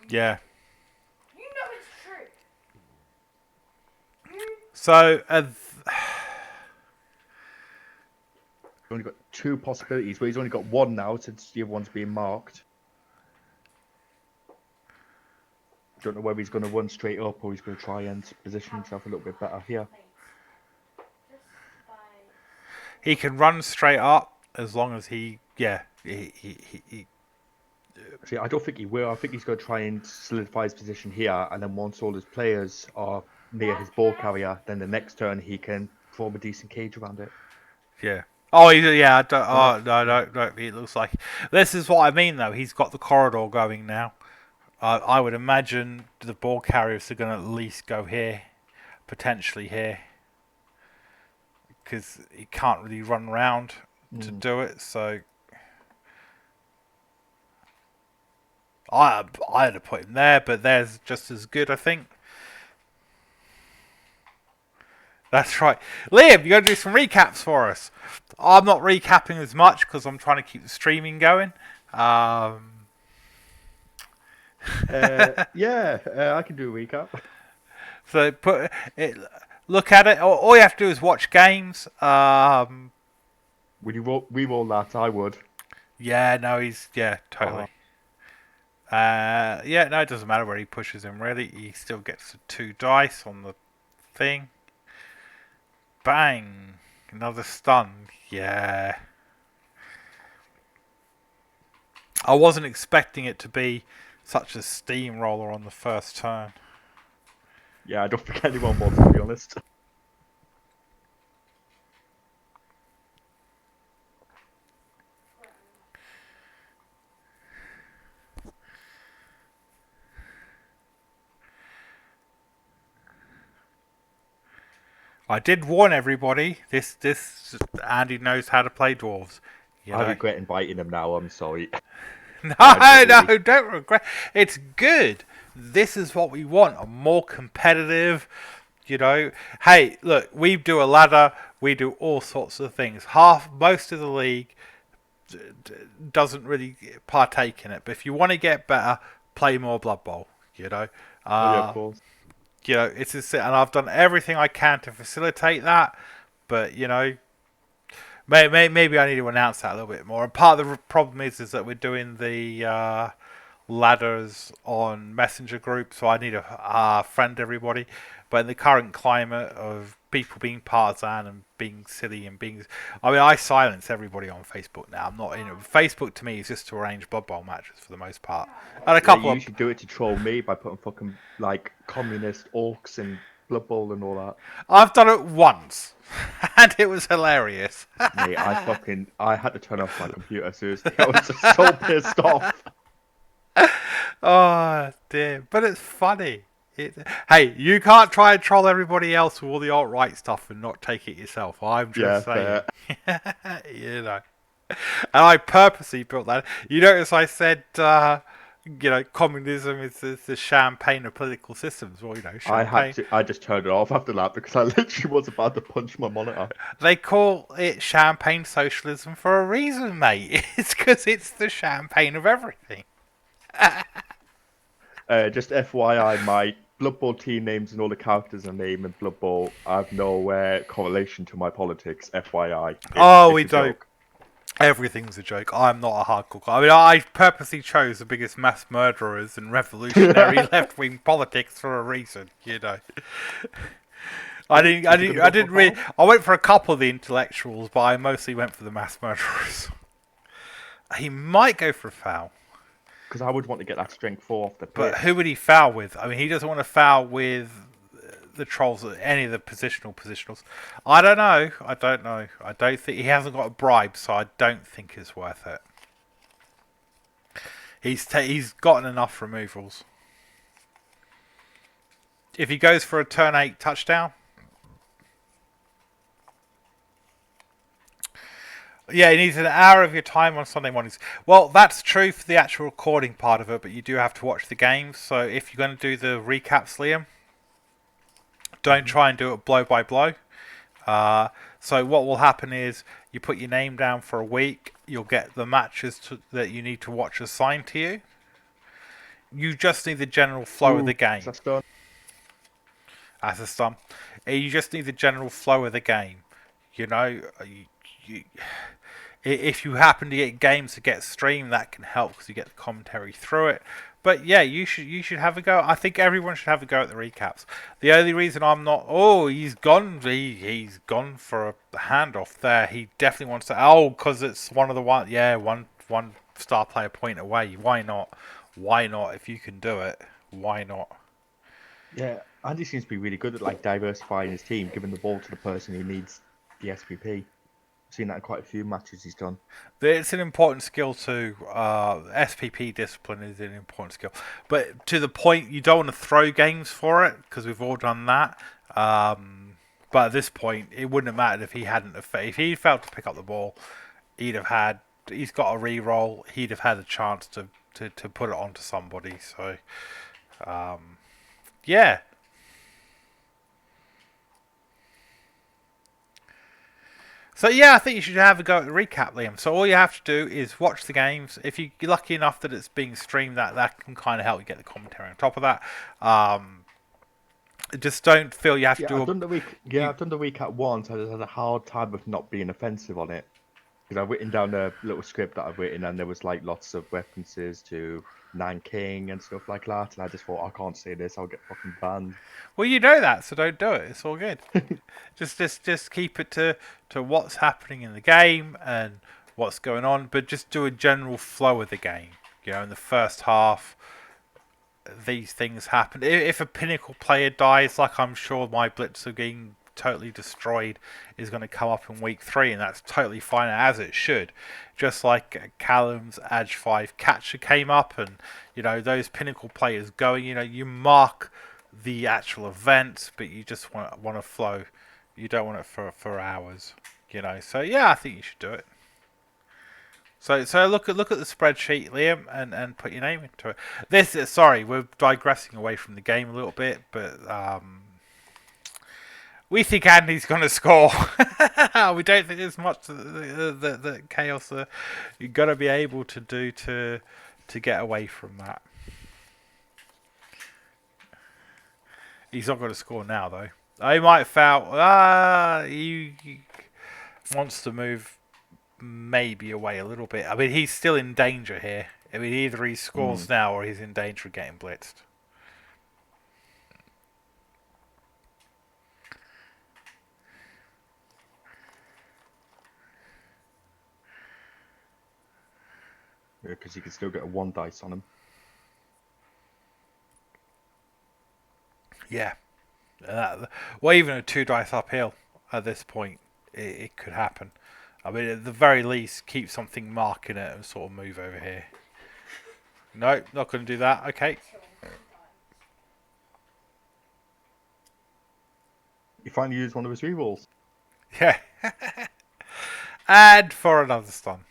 A: Yeah.
D: It's true.
A: So,
B: he's only got two possibilities, but he's only got one now since the other one's being marked. Don't know whether he's going to run straight up or he's going to try and position himself a little bit better here.
A: He can run straight up as long as he
B: See, I don't think he will. I think he's going to try and solidify his position here, and then once all his players are near his ball carrier, then the next turn he can form a decent cage around it.
A: Yeah. Oh, yeah. I don't, oh, no. It looks like this is what I mean, though. He's got the corridor going now. I would imagine the ball carriers are going to at least go here, potentially here, because he can't really run around to do it. So I'd have put him there, but there's just as good, I think. That's right. Liam, you got to do some recaps for us. I'm not recapping as much because I'm trying to keep the streaming going.
B: I can do a recap.
A: So look at it. All you have to do is watch games.
B: Would you re-roll that? I would.
A: Yeah, no, totally. No, it doesn't matter where he pushes him, really. He still gets 2 dice on the thing. Bang! Another stun. Yeah. I wasn't expecting it to be such a steamroller on the first turn.
B: Yeah, I don't think anyone was, to be honest.
A: I did warn everybody. This Andy knows how to play dwarves.
B: I regret inviting him now. I'm sorry.
A: No, don't regret. It's good. This is what we want. A more competitive. Hey, look, we do a ladder. We do all sorts of things. Most of the league doesn't really partake in it. But if you want to get better, play more Blood Bowl.
B: Yeah, of course.
A: It's and I've done everything I can to facilitate that, but maybe I need to announce that a little bit more. And part of the problem is that we're doing the ladders on Messenger group, so I need to friend everybody. But in the current climate of people being partisan and being silly and I silence everybody on Facebook now. I'm not in it. Facebook to me is just to arrange Blood Bowl matches for the most part. And a couple
B: you usually do it to troll me by putting fucking communist orcs in Blood Bowl and all that.
A: I've done it once, and it was hilarious.
B: Mate, I had to turn off my computer, seriously. I was just so pissed off.
A: Oh dear, but it's funny. Hey, you can't try and troll everybody else with all the alt-right stuff and not take it yourself. I'm just saying. And I purposely built that. You notice I said, communism is the champagne of political systems. Well, champagne.
B: I just turned it off after that because I literally was about to punch my monitor.
A: They call it champagne socialism for a reason, mate. It's because it's the champagne of everything.
B: Just FYI, my Blood Bowl team names and all the characters I name in Blood Bowl have no correlation to my politics. FYI.
A: We don't. Joke. Everything's a joke. I'm not a hardcore guy. I purposely chose the biggest mass murderers and revolutionary left-wing politics for a reason. I didn't really. I went for a couple of the intellectuals, but I mostly went for the mass murderers. He might go for a foul.
B: Because I would want to get that strength 4 off the pitch.
A: But who would he foul with? I mean, he doesn't want to foul with the trolls, any of the positionals. I don't know. I don't think he hasn't got a bribe, so I don't think it's worth it. He's gotten enough removals. If he goes for a turn 8 touchdown. Yeah, he needs an hour of your time on Sunday mornings. Well, that's true for the actual recording part of it, but you do have to watch the games. So if you're going to do the recaps, Liam, don't try and do it blow by blow. So what will happen is you put your name down for a week. You'll get the matches that you need to watch assigned to you. You just need the general flow of the game. That's a stun. You just need the general flow of the game. If you happen to get games that get streamed, that can help because you get the commentary through it. But yeah, you should have a go. I think everyone should have a go at the recaps. The only reason I'm not, he's gone. He's gone for a handoff there. He definitely wants to. Oh, because it's one of the one. Yeah, one star player point away. Why not? Why not? If you can do it, why not?
B: Yeah, Andy seems to be really good at like diversifying his team, giving the ball to the person who needs the SPP. I've seen that in quite a few matches he's done.
A: It's an important skill too. SPP discipline is an important skill, but to the point, you don't want to throw games for it because we've all done that. But at this point, it wouldn't have mattered if he hadn't. If he failed to pick up the ball, he'd have had. He's got a re-roll. He'd have had a chance to put it onto somebody. So, yeah. So yeah, I think you should have a go at the recap, Liam. So all you have to do is watch the games. If you're lucky enough that it's being streamed, that can kind of help you get the commentary on top of that. Just don't feel you have to do.
B: I've done the recap once. I just had a hard time of not being offensive on it because I've written down a little script that I've written, and there was like lots of references to Nine King and stuff like that, and I just thought I can't say this. I'll get fucking banned.
A: Well, you know that, so don't do it. It's all good. just keep it to what's happening in the game and what's going on, but just do a general flow of the game. You know, in the first half, these things happen. If a pinnacle player dies, like I'm sure my blitz are being totally destroyed, is going to come up in week 3, and that's totally fine, as it should. Just like Callum's Edge 5 catcher came up, and you know those pinnacle players going. You know, you mark the actual events, but you just want to flow. You don't want it for hours. You know, so yeah, I think you should do it. So look at the spreadsheet, Liam, and put your name into it. This is, sorry, we're digressing away from the game a little bit, but we think Andy's going to score. We don't think there's much that Chaos you're going to be able to do to get away from that. He's not going to score now, though. He might foul. He wants to move maybe away a little bit. I mean, he's still in danger here. I mean, either he scores now or he's in danger of getting blitzed.
B: Yeah, because you can still get a 1 dice on him.
A: Yeah. Well, even a 2 dice uphill at this point, it could happen. I mean, at the very least, keep something marking it and sort of move over here. No, not going to do that. Okay.
B: He finally used one of his rerolls.
A: Yeah. And for another stun.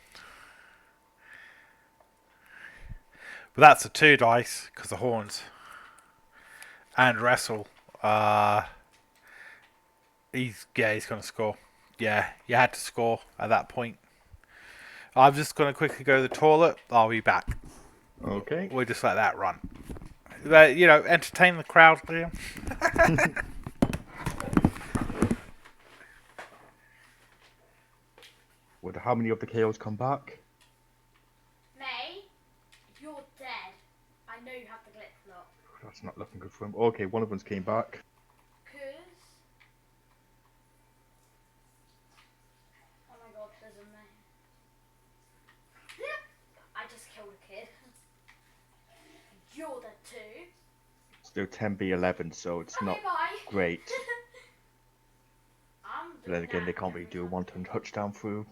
A: But that's a 2 dice because the horns and wrestle. He's going to score. Yeah, you had to score at that point. I'm just going to quickly go to the toilet. I'll be back.
B: Okay.
A: We'll just let that run. But, you know, entertain the crowd, Liam.
B: Would how many of the KOs come back?
D: May, you're dead. I know you have the glitch lock.
B: That's not looking good for him. Okay, one of them's came back.
D: Oh my god, there's a May. I just killed a kid. You're the 2.
B: Still 10v11, so it's not great. But then again, they can't really do a 1-turn touchdown through.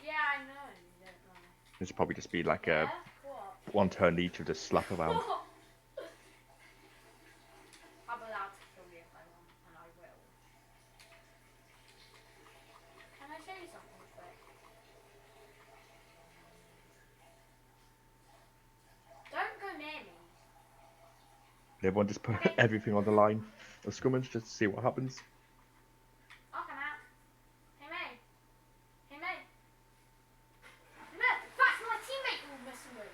D: Yeah, I know. You don't know.
B: This would probably just be like a 1-turn each of just slap around.
D: I'm allowed to kill you if I want, and I will. Can I show you something quick? Don't go near me.
B: Everyone just put everything on the line of scrimmage just to see what happens.
D: I'll come out. Hey, May. Hey, May. Look, that's my teammate you're messing with.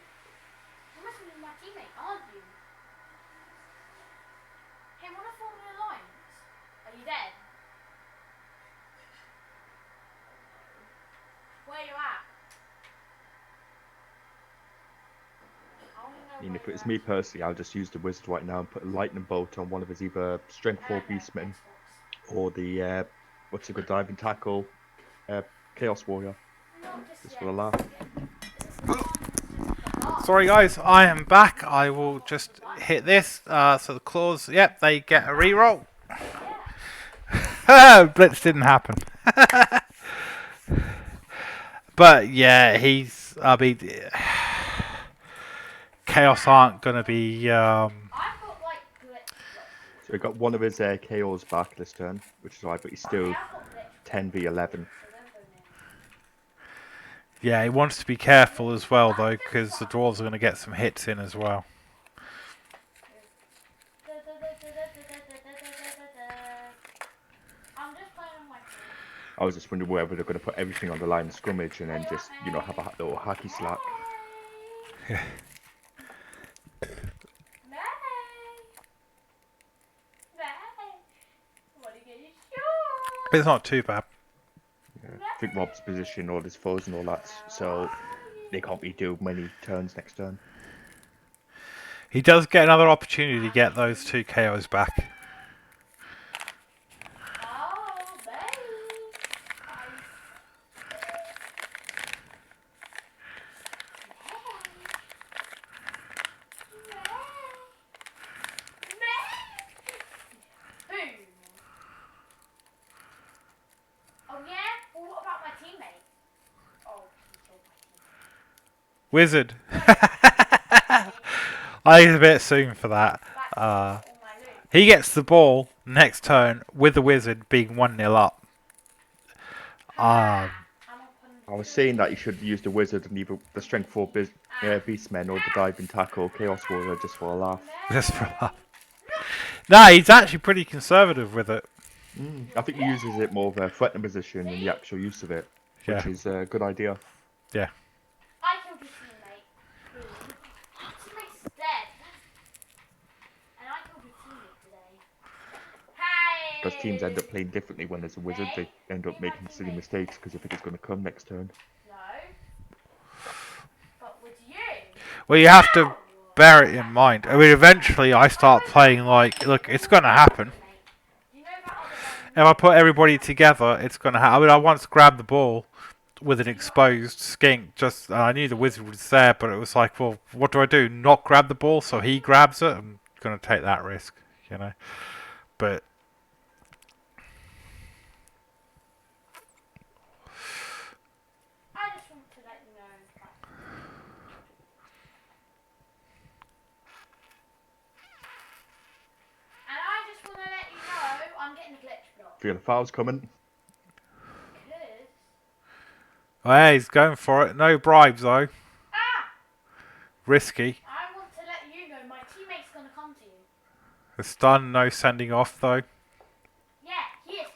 D: You're messing with my teammate, aren't you? Hey, wanna form an alliance? Are you dead?
B: I mean, if it was me personally, I'll just use the wizard right now and put a lightning bolt on one of his either strength 4 beastmen or the what's a good diving tackle, chaos warrior, just for the laugh.
A: Sorry guys, I am back. I will just hit this. So the claws, yep, they get a reroll. Blitz didn't happen. But yeah, I mean, Chaos aren't going to be...
D: I've got like
B: So we got one of his KOs back this turn, which is right, but he's still 10v11.
A: Yeah, he wants to be careful as well, though, because the Dwarves are going to get some hits in as well.
D: I'm just playing on my phone.
B: I was just wondering whether they're going to put everything on the line of scrummage and then just, you know, have a little hacky slack.
A: Yeah. It's not too bad.
B: Yeah. I think Rob's position, all his foes and all that, so they can't really do many turns next turn.
A: He does get another opportunity to get those 2 KOs back. Wizard. I think it's a bit soon for that. He gets the ball next turn with the wizard being 1-0 up.
B: I was saying that you should use the wizard and either the strength 4 beastmen or the diving tackle chaos warrior just for a laugh.
A: Just for a laugh. No, he's actually pretty conservative with it.
B: I think he uses it more of a threatening position than the actual use of it, which is a good idea.
A: Yeah.
D: I killed your teammate. Your teammate's dead. And I killed your teammate today. Hey!
B: Because teams end up playing differently when there's a wizard. They end up making silly mistakes because they think it's going to come next turn.
D: No. But with you.
A: Well, you have to bear it in mind. I mean, eventually I start playing like, look, it's going to happen. If I put everybody together, it's going to happen. I mean, I once grabbed the ball with an exposed skink. I knew the wizard was there, but it was like, well, what do I do? Not grab the ball, so he grabs it? I'm going to take that risk, you know. But
D: I just want to let you know. And I just want to let you know I'm getting a glitch block.
B: Feel the foul's coming.
A: oh, yeah, he's going for it. No bribes, though.
D: Ah!
A: Risky.
D: I want to let you know my teammate's going to come to you.
A: The stun, no sending off, though.
D: Yeah, he is.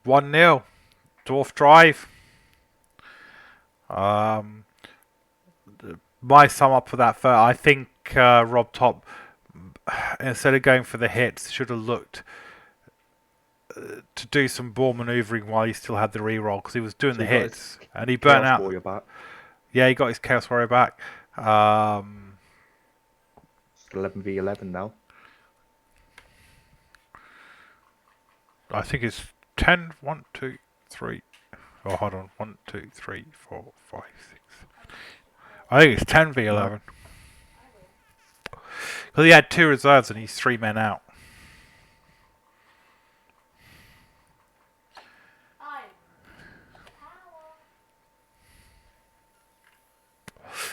A: 1-0. Dwarf drive. My sum up for that, I think Rob Top, instead of going for the hits, should have looked to do some ball manoeuvring while he still had the reroll, because he was doing the hits and he burnt out.
B: Warrior back.
A: Yeah, he got his Chaos Warrior back.
B: It's 11v11 now.
A: I think it's 10. 1, 2, 3. Oh, hold on. 1, 2, 3, 4, 5, 6. I think it's 10v11. Because he had 2 reserves and he's 3 men out.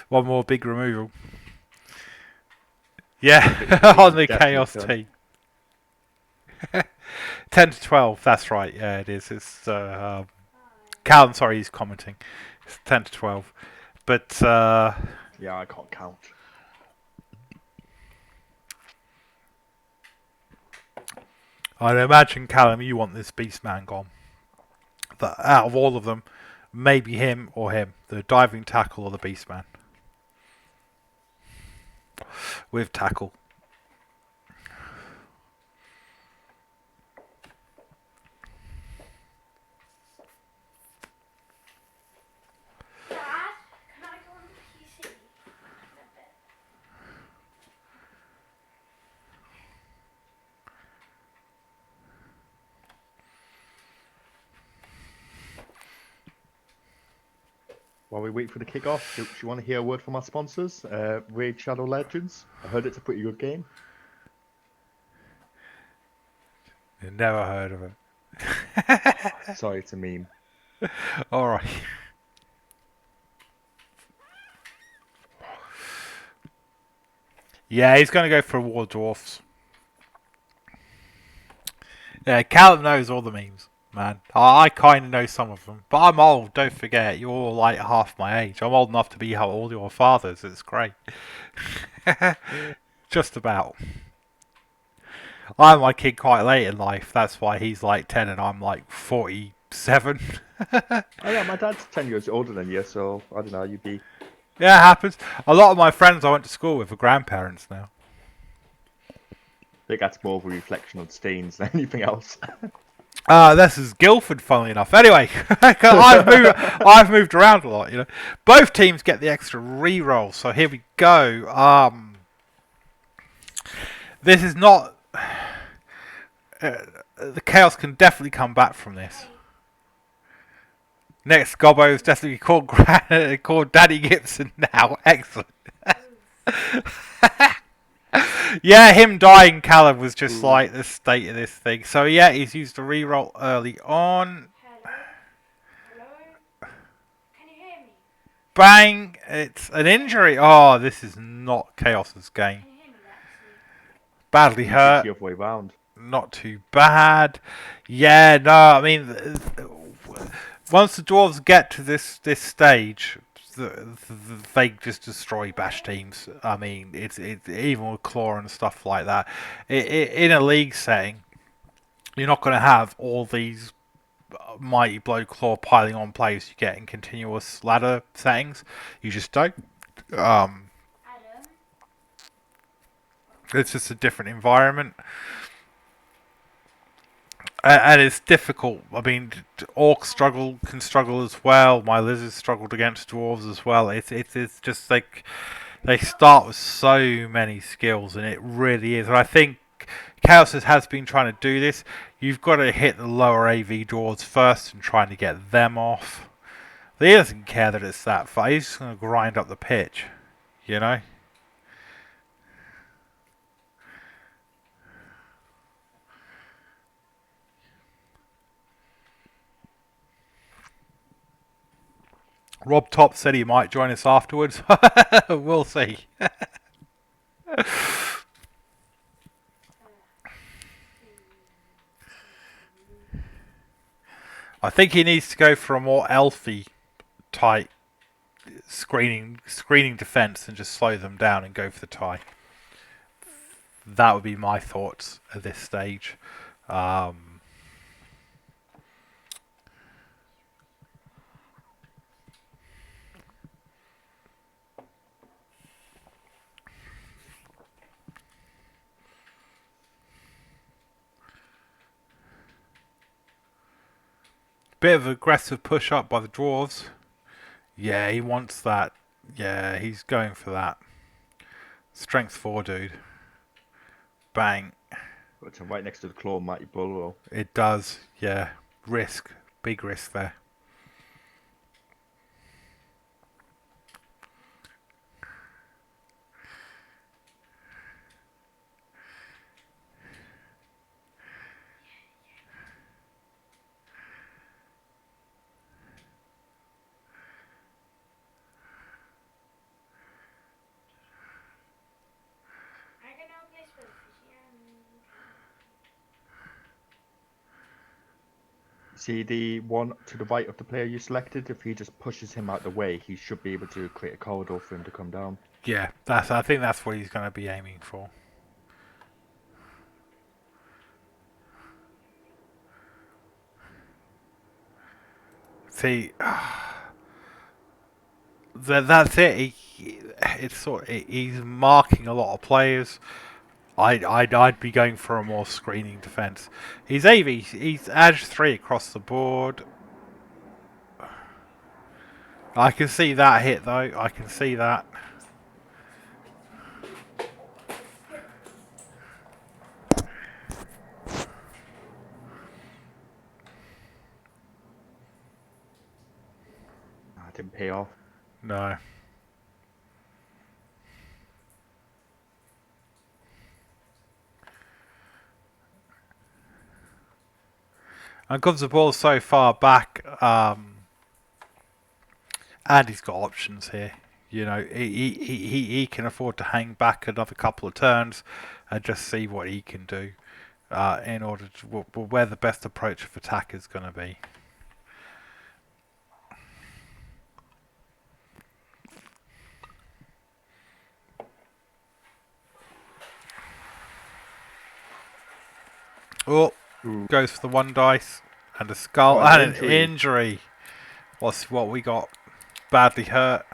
A: One more big removal. Yeah, on the Chaos team. 10 to 12, that's right. Yeah, it is. It's Callum, sorry, he's commenting. It's 10 to 12. But
B: yeah, I can't count.
A: I'd imagine, Callum, you want this Beastman gone. But out of all of them, maybe him or him. The diving tackle or the Beastman. With tackle.
B: while we wait for the kickoff, do you want to hear a word from our sponsors? Raid Shadow Legends. I heard it's a pretty good game.
A: Never heard of it.
B: Sorry, it's a meme.
A: All right. Yeah, he's going to go for War Dwarfs. Yeah, Callum knows all the memes, man. I kind of know some of them. But I'm old, don't forget. You're all like half my age. I'm old enough to be how old your fathers. It's great. Just about. I had my kid quite late in life. That's why he's like 10 and I'm like 47.
B: Oh yeah, my dad's 10 years older than you, so I don't know, you'd be...
A: Yeah, it happens. A lot of my friends I went to school with are grandparents now.
B: I think that's more of a reflection on stains than anything else.
A: This is Guildford, funnily enough. Anyway, I've moved around a lot, you know. Both teams get the extra re-roll, so here we go. This is not... the Chaos can definitely come back from this. Next Gobbo is definitely called Daddy Gibson now. Excellent. Yeah, him dying, Callum, was just like the state of this thing. So yeah, he's used a reroll early on.
D: Hello? Can you hear me?
A: Bang! It's an injury. Oh, this is not Chaos's game.
D: Can you hear me, Lexi?
A: Badly hurt.
B: The other way round.
A: Not too bad. Yeah, no, I mean, once the Dwarves get to this stage, they just destroy bash teams. I mean, it's even with claw and stuff like that. In a league setting, you're not going to have all these mighty blow claw piling on plays you get in continuous ladder settings. You just don't.
D: Adam?
A: It's just a different environment. And it's difficult. I mean, orcs can struggle as well. My lizards struggled against dwarves as well. It's just like they start with so many skills, and it really is. And I think Chaos has been trying to do this. You've got to hit the lower AV dwarves first and trying to get them off. He doesn't care that it's that far. He's just going to grind up the pitch, you know. Rob Top said he might join us afterwards. We'll see. I think he needs to go for a more elfy type screening defense and just slow them down and go for the tie. That would be my thoughts at this stage. Bit of aggressive push up by the Dwarves. Yeah, he wants that. Yeah, he's going for that. Strength 4, dude. Bang.
B: Puts him right next to the claw mighty bull.
A: It does, yeah. Risk. Big risk there.
B: See the one to the right of the player you selected? If he just pushes him out the way, he should be able to create a corridor for him to come down.
A: Yeah, I think that's what he's going to be aiming for. See, that's it. He's marking a lot of players. I'd be going for a more screening defense. He's AV. He's edge 3 across the board. I can see that hit though. I can see that.
B: Didn't pay off.
A: No. And because the ball's so far back, and he's got options here. You know, he can afford to hang back another couple of turns and just see what he can do in order to where the best approach of attack is going to be. Oh, goes for the 1 dice and a skull and an injury. What's what we got? Badly hurt.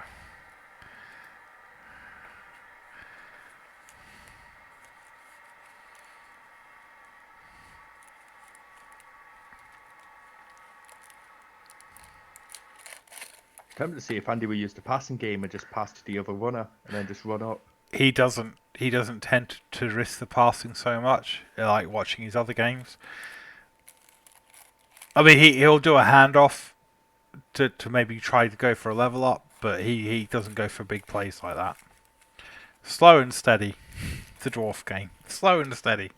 B: Tempted to see if Andy would use the passing game and just pass to the other runner and then just run up.
A: He doesn't tend to risk the passing so much, like watching his other games. I mean, he'll do a handoff to maybe try to go for a level up, but he doesn't go for big plays like that. Slow and steady. The dwarf game. Slow and steady.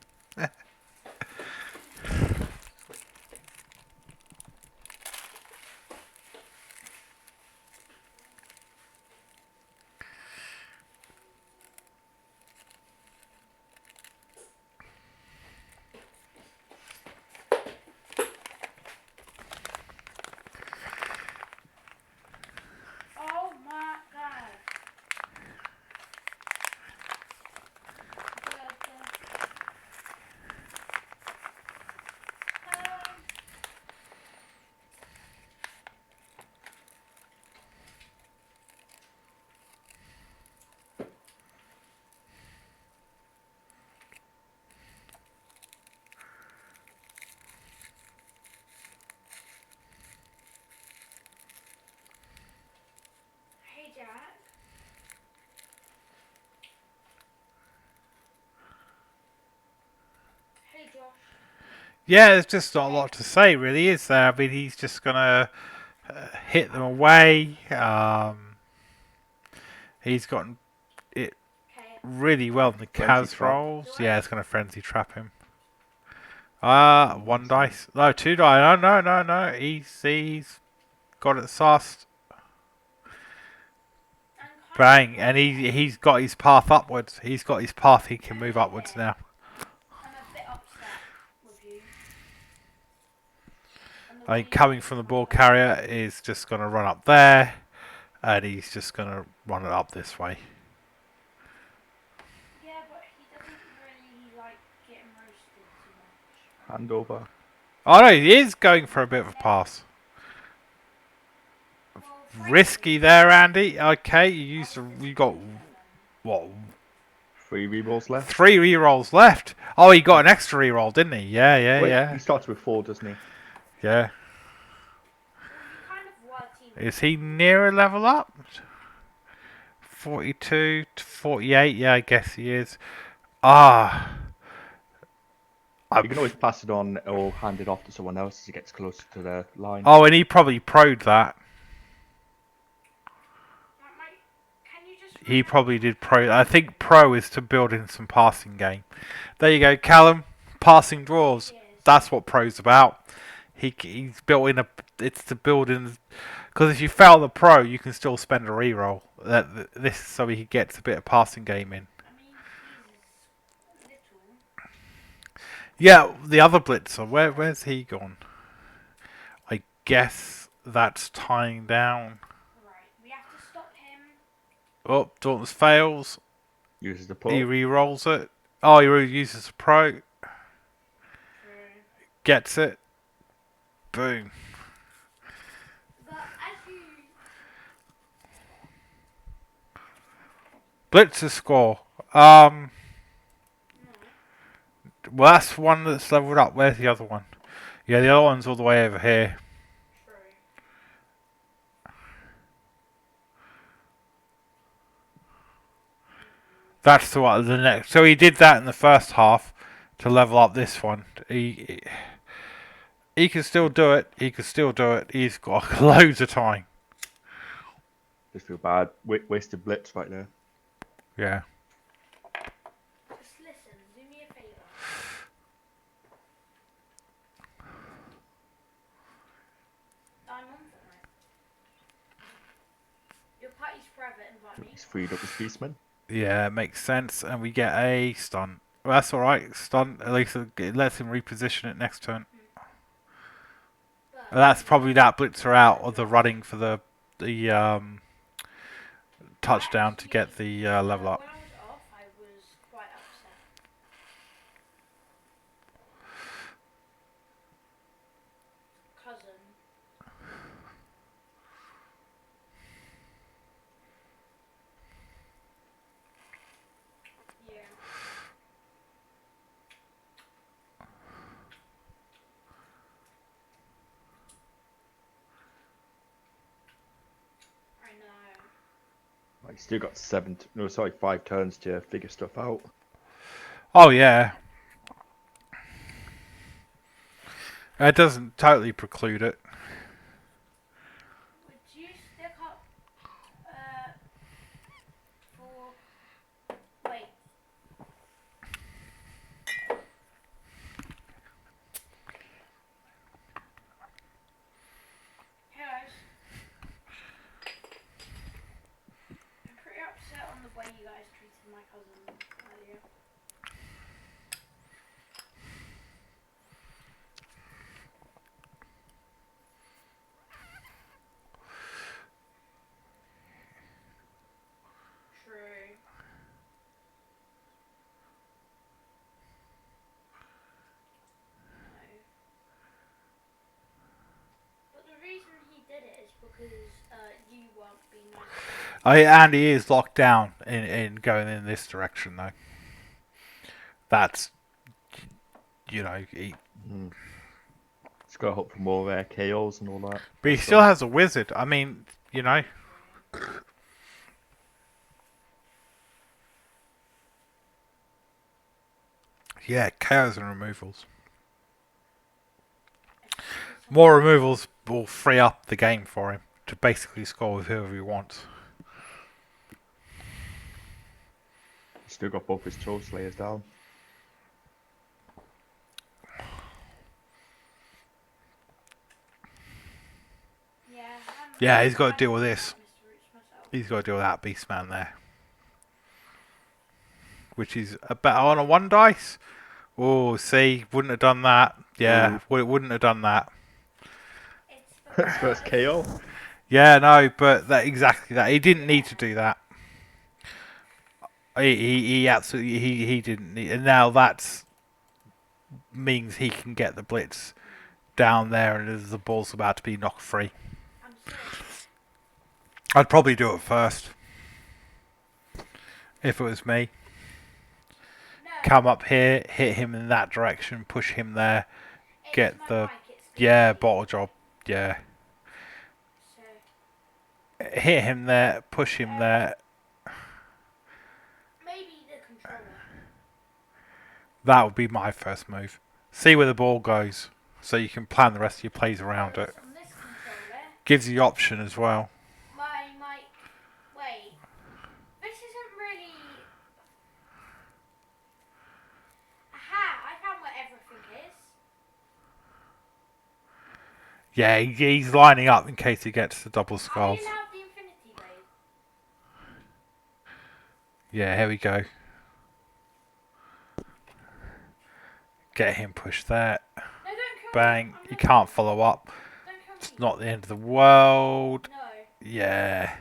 D: Oh my god. Hey Jack. Hey Josh.
A: Yeah, there's just not a lot to say, really, is there? I mean, he's just gonna hit them away. He's gotten it really well in the Kaz rolls. Yeah, it's gonna frenzy trap him. 1 dice. No, 2 dice. No. He's got it sussed. Bang, and he's got his path upwards. He's got his path. He can move upwards now.
D: I'm a bit upset with you.
A: I mean, coming from the ball carrier is just going to run up there, and he's just going to run it up this way.
D: Yeah, but he doesn't really like getting roasted too much.
B: Handover.
A: Oh no, he is going for a bit of a pass. Risky there, Andy. Okay, you got what?
B: 3 rerolls left.
A: 3 rerolls left. Oh, he got an extra reroll, didn't he? Yeah.
B: He starts with 4, doesn't he?
A: Yeah.
D: Kind of were team.
A: Is he near a level up? 42 to 48. Yeah, I guess he is.
B: You can always pass it on or hand it off to someone else as he gets closer to the line.
A: Oh, and he probably pro'd that.
D: Can you just
A: He probably did pro. I think pro is to build in some passing game. There you go, Callum. Passing draws. That's what pro's about. He's built in a. It's to build in. Because if you fail the pro, you can still spend a reroll. This so he gets a bit of passing game in.
D: I mean, he's little.
A: Yeah, the other blitzer. Where's he gone? I guess that's tying down.
D: Right, we have to stop him.
A: Oh, Dauntless fails.
B: Uses the pull.
A: He re-rolls it. Oh, he uses a pro.
D: True.
A: Gets it. Boom.
D: But as you...
A: Blitzer score. Well, that's one that's leveled up. Where's the other one? Yeah, the other one's all the way over here.
D: True.
A: That's the one. The next. So he did that in the first half to level up this one. He can still do it. He can still do it. He's got loads of time.
B: Just feel bad. Wasted blitz right there.
A: Yeah.
D: Just listen, do me a favour. I'm on for night. Your party's private, invite me.
B: He's freed up his beastman.
A: Yeah, makes sense. And we get a stun. Well, that's alright. Stun, at least it lets him reposition it next turn.
D: But
A: And that's probably that blitzer out of the running for the touchdown to get the level up.
D: when I was off, I was quite upset. Cousin. Yeah. I know.
B: Like, he's still got 5 turns to figure stuff out.
A: Oh yeah. It doesn't totally preclude it.
D: Would you stick up for wait. Hey guys. I'm pretty upset on the way you guys treated my cousin earlier. True. No. But the reason he did it is because you weren't being nice.
A: And he is locked down in going in this direction though. That's he,
B: He's got to hope for more KOs and all that.
A: but he still has a wizard. I mean, Yeah, KOs and removals. More removals will free up the game for him to basically score with whoever he wants.
B: He's still got both his troll slayers down.
A: Yeah, he's got to deal with this. He's got to deal with that beast man there. Which is a better on a 1 dice. Oh, see, wouldn't have done that. Yeah, wouldn't have done that.
B: His first KO.
A: Yeah, no, but that exactly that. He didn't need to do that. He absolutely he didn't need, and now that means he can get the blitz down there, and as the ball's about to be knocked free. I'd probably do it first if it was me. Come up here, hit him in that direction, push him there, get the bottle job, yeah. Hit him there, push him there.
D: Maybe the controller.
A: That would be my first move. See where the ball goes, so you can plan the rest of your plays around it.
D: On this controller,
A: Gives you the option as well.
D: wait. This isn't really. Aha! I found where everything is.
A: Yeah, he's lining up in case he gets the double
D: Are
A: skulls.
D: you allowed the Infinity Blade?
A: Yeah, here we go. Get him pushed there.
D: No, don't kill
A: Bang.
D: me.
A: You can't follow up.
D: Don't kill me.
A: It's not the end of the world.
D: No.
A: Yeah.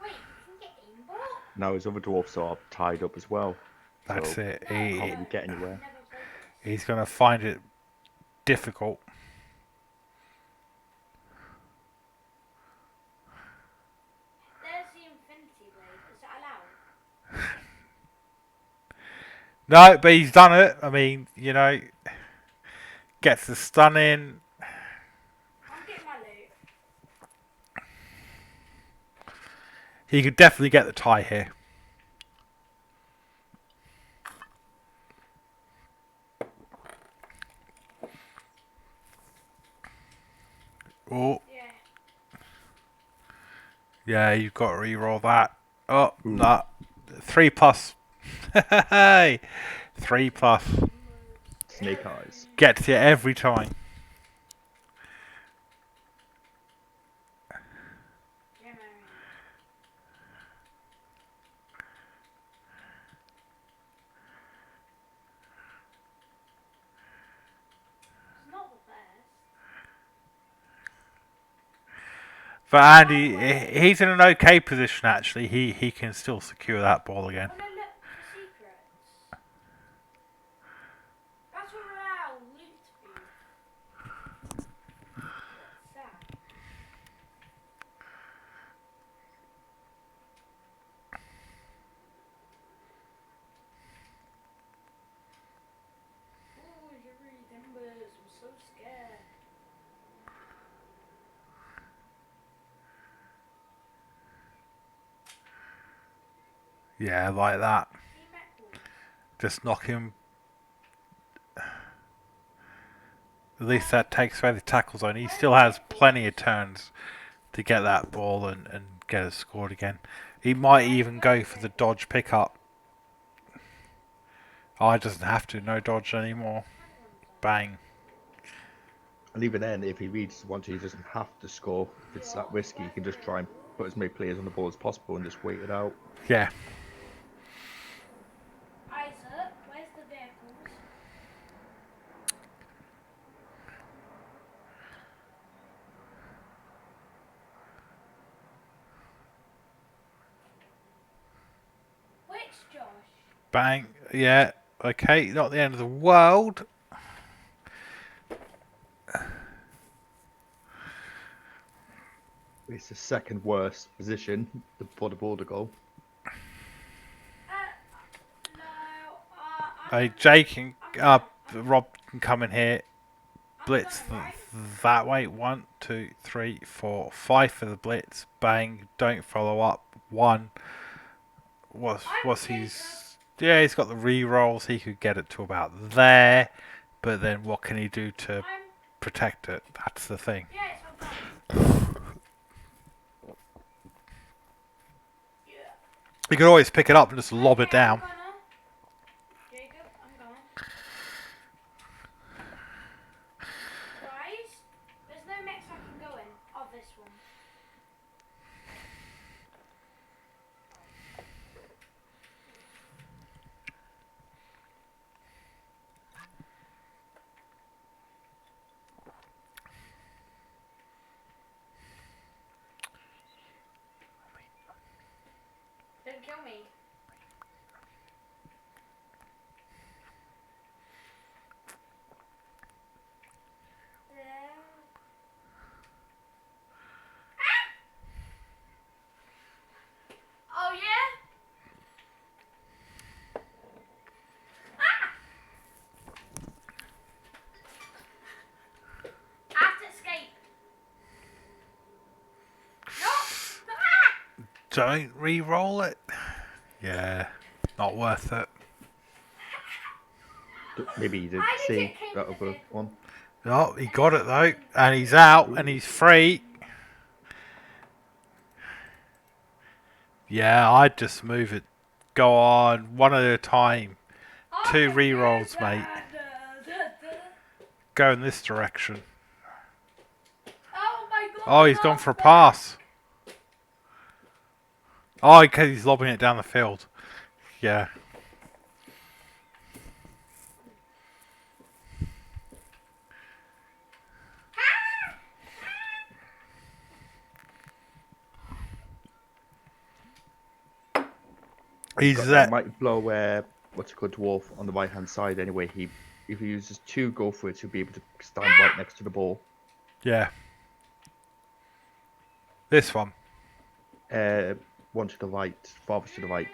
D: Wait, you can get aimbot?
B: Now his other dwarfs are tied up as well.
A: That's
B: So
A: it.
B: can't really get anywhere.
D: Never played this.
A: He's going to find it difficult.
D: There's the Infinity Blade. Is that allowed?
A: No, but he's done it. I mean, gets the stun in.
D: I'm getting my loot.
A: He could definitely get the tie here. Oh,
D: Yeah.
A: Yeah, you've got to re-roll that. Oh,
B: Ooh.
A: nah. 3+. Hey, 3+.
B: Snake eyes.
A: Gets you every time.
D: Not the best.
A: But Andy, he's in an okay position actually. He can still secure that ball again.
D: Oh no, look, the secrets. That's where our loot be. What's that? Oh, you're really timbers. I'm so scared.
A: Yeah, like that.
D: See metal.
A: Just knock him. At least that takes away the tackle zone. He still has plenty of turns to get that ball and get it scored again. He might even go for the dodge pickup. Oh, he doesn't have to. No dodge anymore. Bang.
B: And even then, if he reaches one, he doesn't have to score. If it's that risky, he can just try and put as many players on the ball as possible and just wait it out.
A: Yeah.
D: Isaac, where's the vehicles? Which Josh?
A: Bang. Yeah. Okay. Not the end of the world.
B: It's the second worst position for the ball to go.
D: No,
A: Hey, Jake and Rob can come in here. Blitz that way. 1, 2, 3, 4, 5 for the blitz. Bang. Don't follow up. 1. What's he's? Yeah, he's got the re-rolls. He could get it to about there. But then what can he do to protect it? That's the thing.
D: Yeah, it's my Yeah.
A: You could always pick it up and just lob it down.
D: Jacob, I'm gone. Guys, there's no mix I can go in. Oh, this one. Don't kill me. Oh yeah? I have to escape. No!
A: Don't re-roll it. Yeah, not worth it.
B: Maybe he didn't see that other one.
A: Oh, he got it though, and he's out, and he's free. Yeah, I'd just move it. Go on, one at a time. 2 re-rolls, mate. Go in this direction.
D: Oh my god.
A: Oh, he's gone for a pass. Oh, because he's lobbing it down the field. Yeah. He's
B: He might blow what's it called, Dwarf on the right hand side anyway. If he uses 2 go for it, he'll be able to stand right next to the ball.
A: Yeah. This one.
B: One to the right, farthest to the right,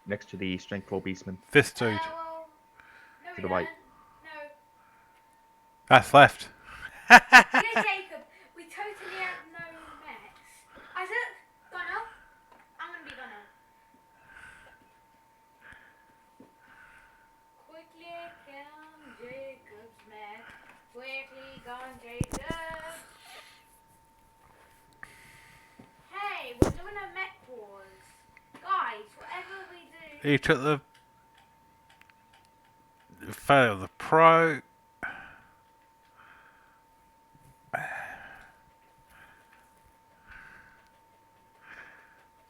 B: next to the strength 4 beastman.
A: This dude.
D: No,
B: To the right.
D: No.
A: That's left.
D: Yeah, Jacob, we totally have no mix. Isaac, Gunner. I'm gonna be Gunner. Quickly come Jacob's mech. Quickly gone Jacob. Hey, we're
A: He took the fail the pro.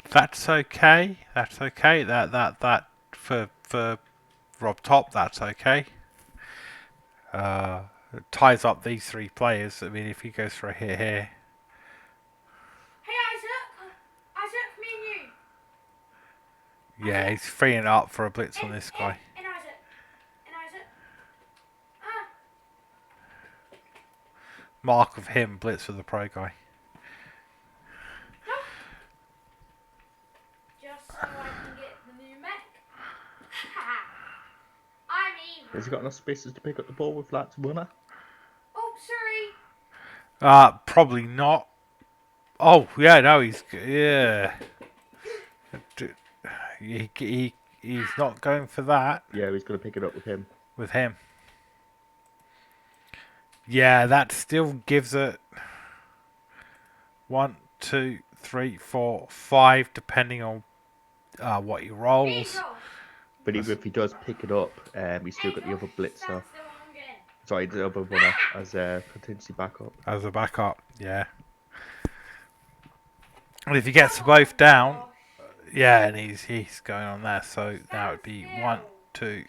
A: That's okay. That's okay. That for Rob Top. That's okay. It ties up these three players. I mean, if he goes for a hit here,
D: Hey, Isaac. Isaac, me and you.
A: yeah, he's freeing it up for a blitz on this guy.
D: And Isaac. And Isaac. Ah.
A: Mark of him, blitz for the pro guy.
D: No. Just so I can get the new mech. I'm evil.
B: Has he got enough spaces to pick up the ball with that runner?
D: Oh, sorry.
A: Probably not. Oh, yeah, no, yeah. He's not going for that
B: Yeah, he's going to pick it up with him.
A: with him. Yeah, that still gives it 1, 2, 3, 4, 5, depending on what he rolls.
B: But even if he does pick it up, he's still got the other blitzer. Sorry, the other runner as a potentially backup.
A: As a backup, yeah. And if he gets both down, yeah, and he's going on there, so now it'd be 1, 2,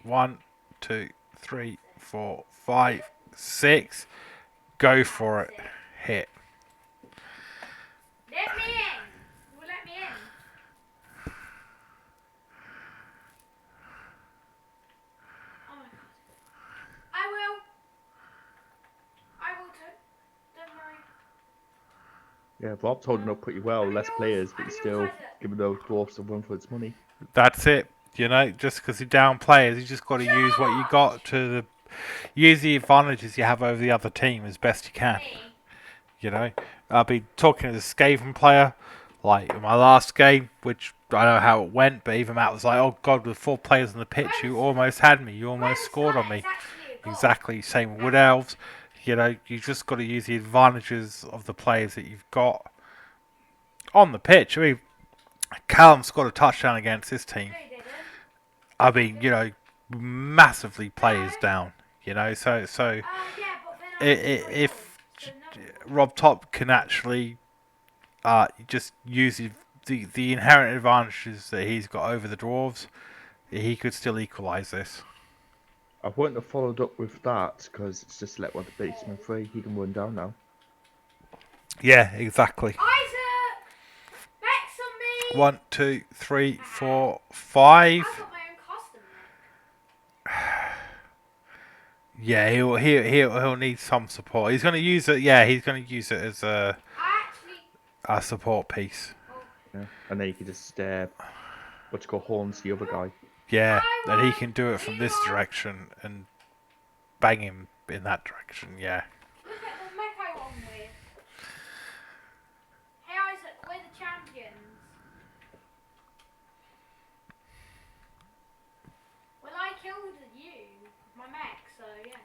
A: 1, 2, 3, 4, 5, 6. Go for it. Hit.
D: Let me in. You will let me in. Oh my god. I will. I will too. Don't worry.
B: Yeah, Rob's holding up pretty well. Less players, but he's still giving those Dwarfs a run for its money.
A: That's it. You know, just because you down players, you just got to use what you got use the advantages you have over the other team as best you can. You know, I'll be talking as a Skaven player, like in my last game, which I know how it went, but even Matt was like, "Oh God, with 4 players on the pitch, you almost had me. You almost scored on me." Exactly, same with Wood Elves. You know, you just got to use the advantages of the players that you've got on the pitch. I mean, Callum scored a touchdown against this team. I mean, you know, massively players down. You know, so if Rob Top can actually just use the inherent advantages that he's got over the Dwarves, he could still equalise this.
B: I wouldn't have followed up with that because it's just let one of the baseman free. He can run down now.
A: Yeah, exactly.
D: Isaac! Bex on me!
A: 1, 2, 3, 4, 5.
D: I've got my own custom now.
A: Yeah, he'll need some support. He's going to use it. Yeah, he's going to use it as a support piece.
B: Yeah, and then you can just horns the other guy.
A: Yeah, and he can do it from this direction and bang him in that direction. Yeah.
D: Look at the mech I won with. Hey Isaac, we're the champions. Well, I killed you with my mech, so yeah.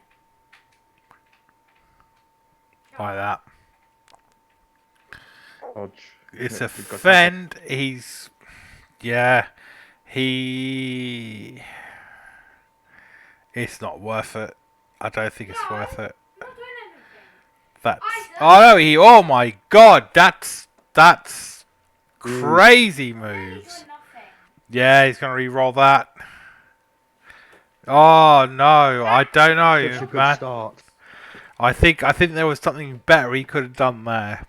A: Like that.
B: Hodge.
A: It's a fend. It's not worth it. I don't think it's worth it.
D: I'm not doing anything.
A: That's.
D: Isaac.
A: Oh no! Oh my God! That's crazy moves. Yeah, he's gonna re-roll that. Oh no! I don't know,
B: Such a good
A: man.
B: start.
A: I think there was something better he could have done there.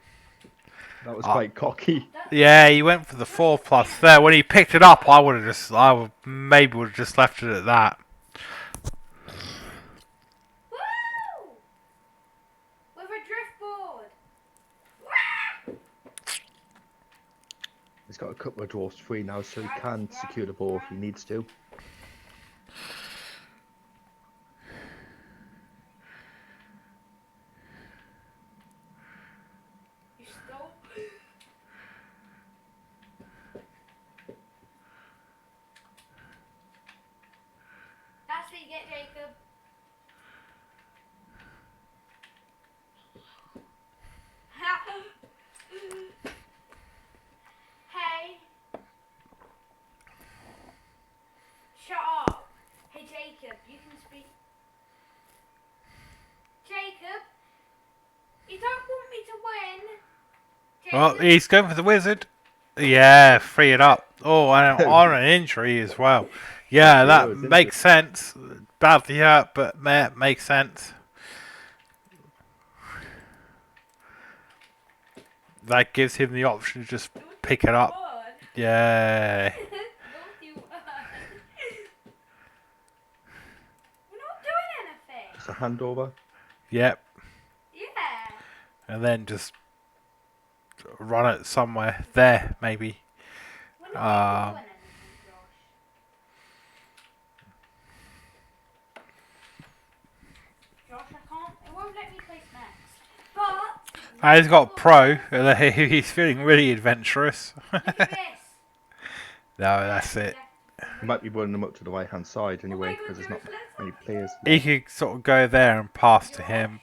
B: That was quite cocky.
A: Yeah, he went for the 4+ there. When he picked it up, I would maybe would have just left it at that.
D: Woo! With a driftboard.
B: He's got a couple of Dwarfs free now, so he can secure the ball if he needs to.
D: You stole. That's what you get, Jacob. Hey.
A: Well, he's going for the wizard. Yeah, free it up. Oh, and on an injury as well. Yeah, that makes sense. Badly hurt, but makes sense. That gives him the option to just pick it up. Yeah.
D: We're not doing anything.
B: It's a handover.
A: Yep.
D: Yeah.
A: And then just run it somewhere. There, maybe.
D: We're not doing anything, Josh. Josh, I can't. It won't let me place next. But.
A: He's got pro. He's feeling really adventurous.
D: Look at this.
A: No, that's it.
B: You might be running them up to the right hand side anyway, because there's not many players.
A: He could sort of go there and pass to him.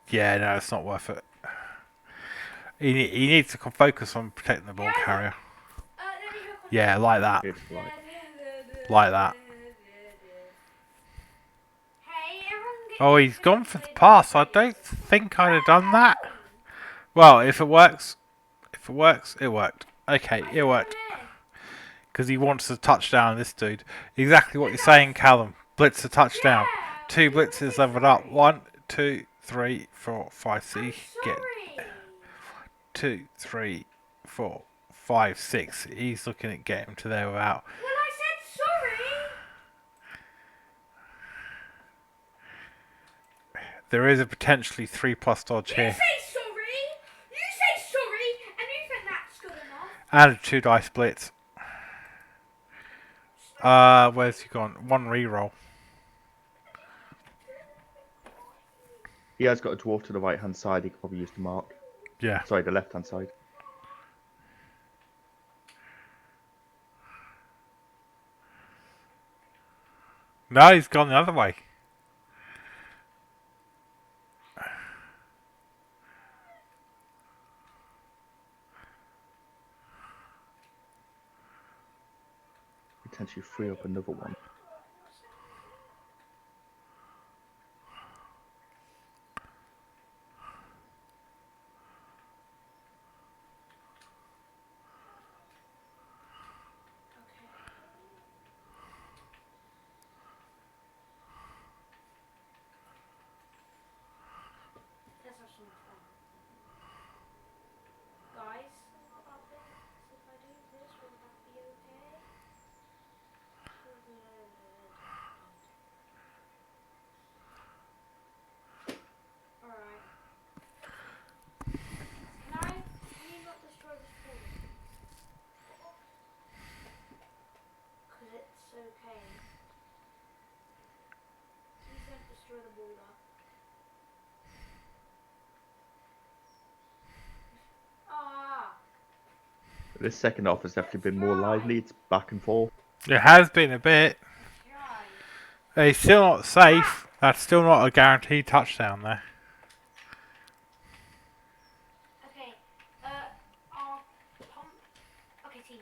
A: Yeah, no, it's not worth it. He needs to focus on protecting the ball carrier. Yeah, like that. Like that. Oh, he's gone for the pass. I don't think I'd have done that. Well, if it works, it worked. Okay, it worked. Because he wants a touchdown, this dude. Exactly what you're saying, Callum. Blitz a touchdown. 2 blitzes leveled up. 1, 2, 3, 4, 5, 6. Get 2, 3, 4, 5, 6. He's looking at getting him to there without.
D: Well, I said sorry.
A: There is a potentially 3+ dodge here.
D: You say sorry, and you think that's good enough.
A: And a 2 dice blitz. Where's he gone? 1 reroll.
B: He has got a dwarf to the right hand side. He could probably use the mark.
A: Yeah.
B: Sorry, the left hand side.
A: No, he's gone the other way.
B: Potentially free up another one.
D: Let's have some fun. Guys, what about this? If I do this, will that be okay? Alright. Can you not destroy this ball? Because it's okay. Please don't destroy the ball though. Ah.
B: This second half has definitely been more lively. It's back and forth.
A: It has been a bit. He's still not safe. That's still not a guaranteed touchdown there.
D: Okay, pump. Okay, team.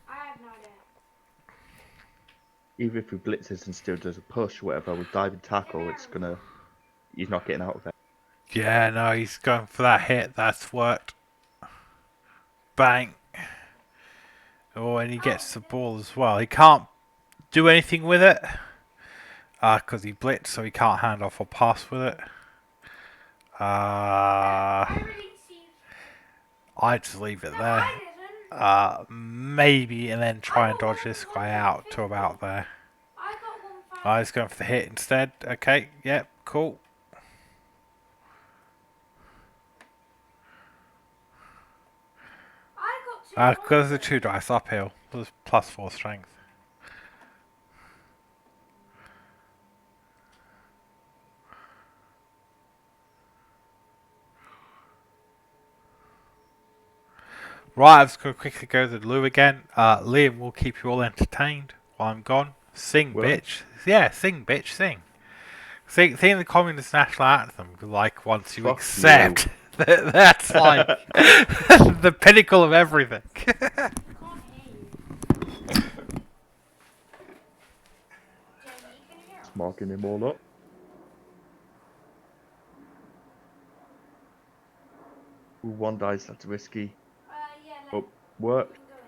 D: I have no idea.
B: Even if he blitzes and still does a push or whatever with diving tackle, it's gonna. He's not getting out of there.
A: Yeah, no, he's going for that hit. That's worked. Bang. Oh, and he gets the ball as well. He can't do anything with it. Because he blitzed, so he can't hand off or pass with it. I'd just leave it there. Maybe, and then try and dodge this guy out to about there. He's going for the hit instead. Okay, yep, cool. Because the 2 dice uphill. There's +4 strength. Right, I'm just going to quickly go to the loo again. Liam will keep you all entertained while I'm gone. Sing,
B: Will
A: bitch. Yeah, sing, bitch, sing. Sing the communist national anthem, like, once you
B: Fuck
A: accept that that's like the pinnacle of everything.
B: It's marking him all up. Ooh, one dice, that's risky.
D: Yeah,
B: Oh, worked.
D: can go in.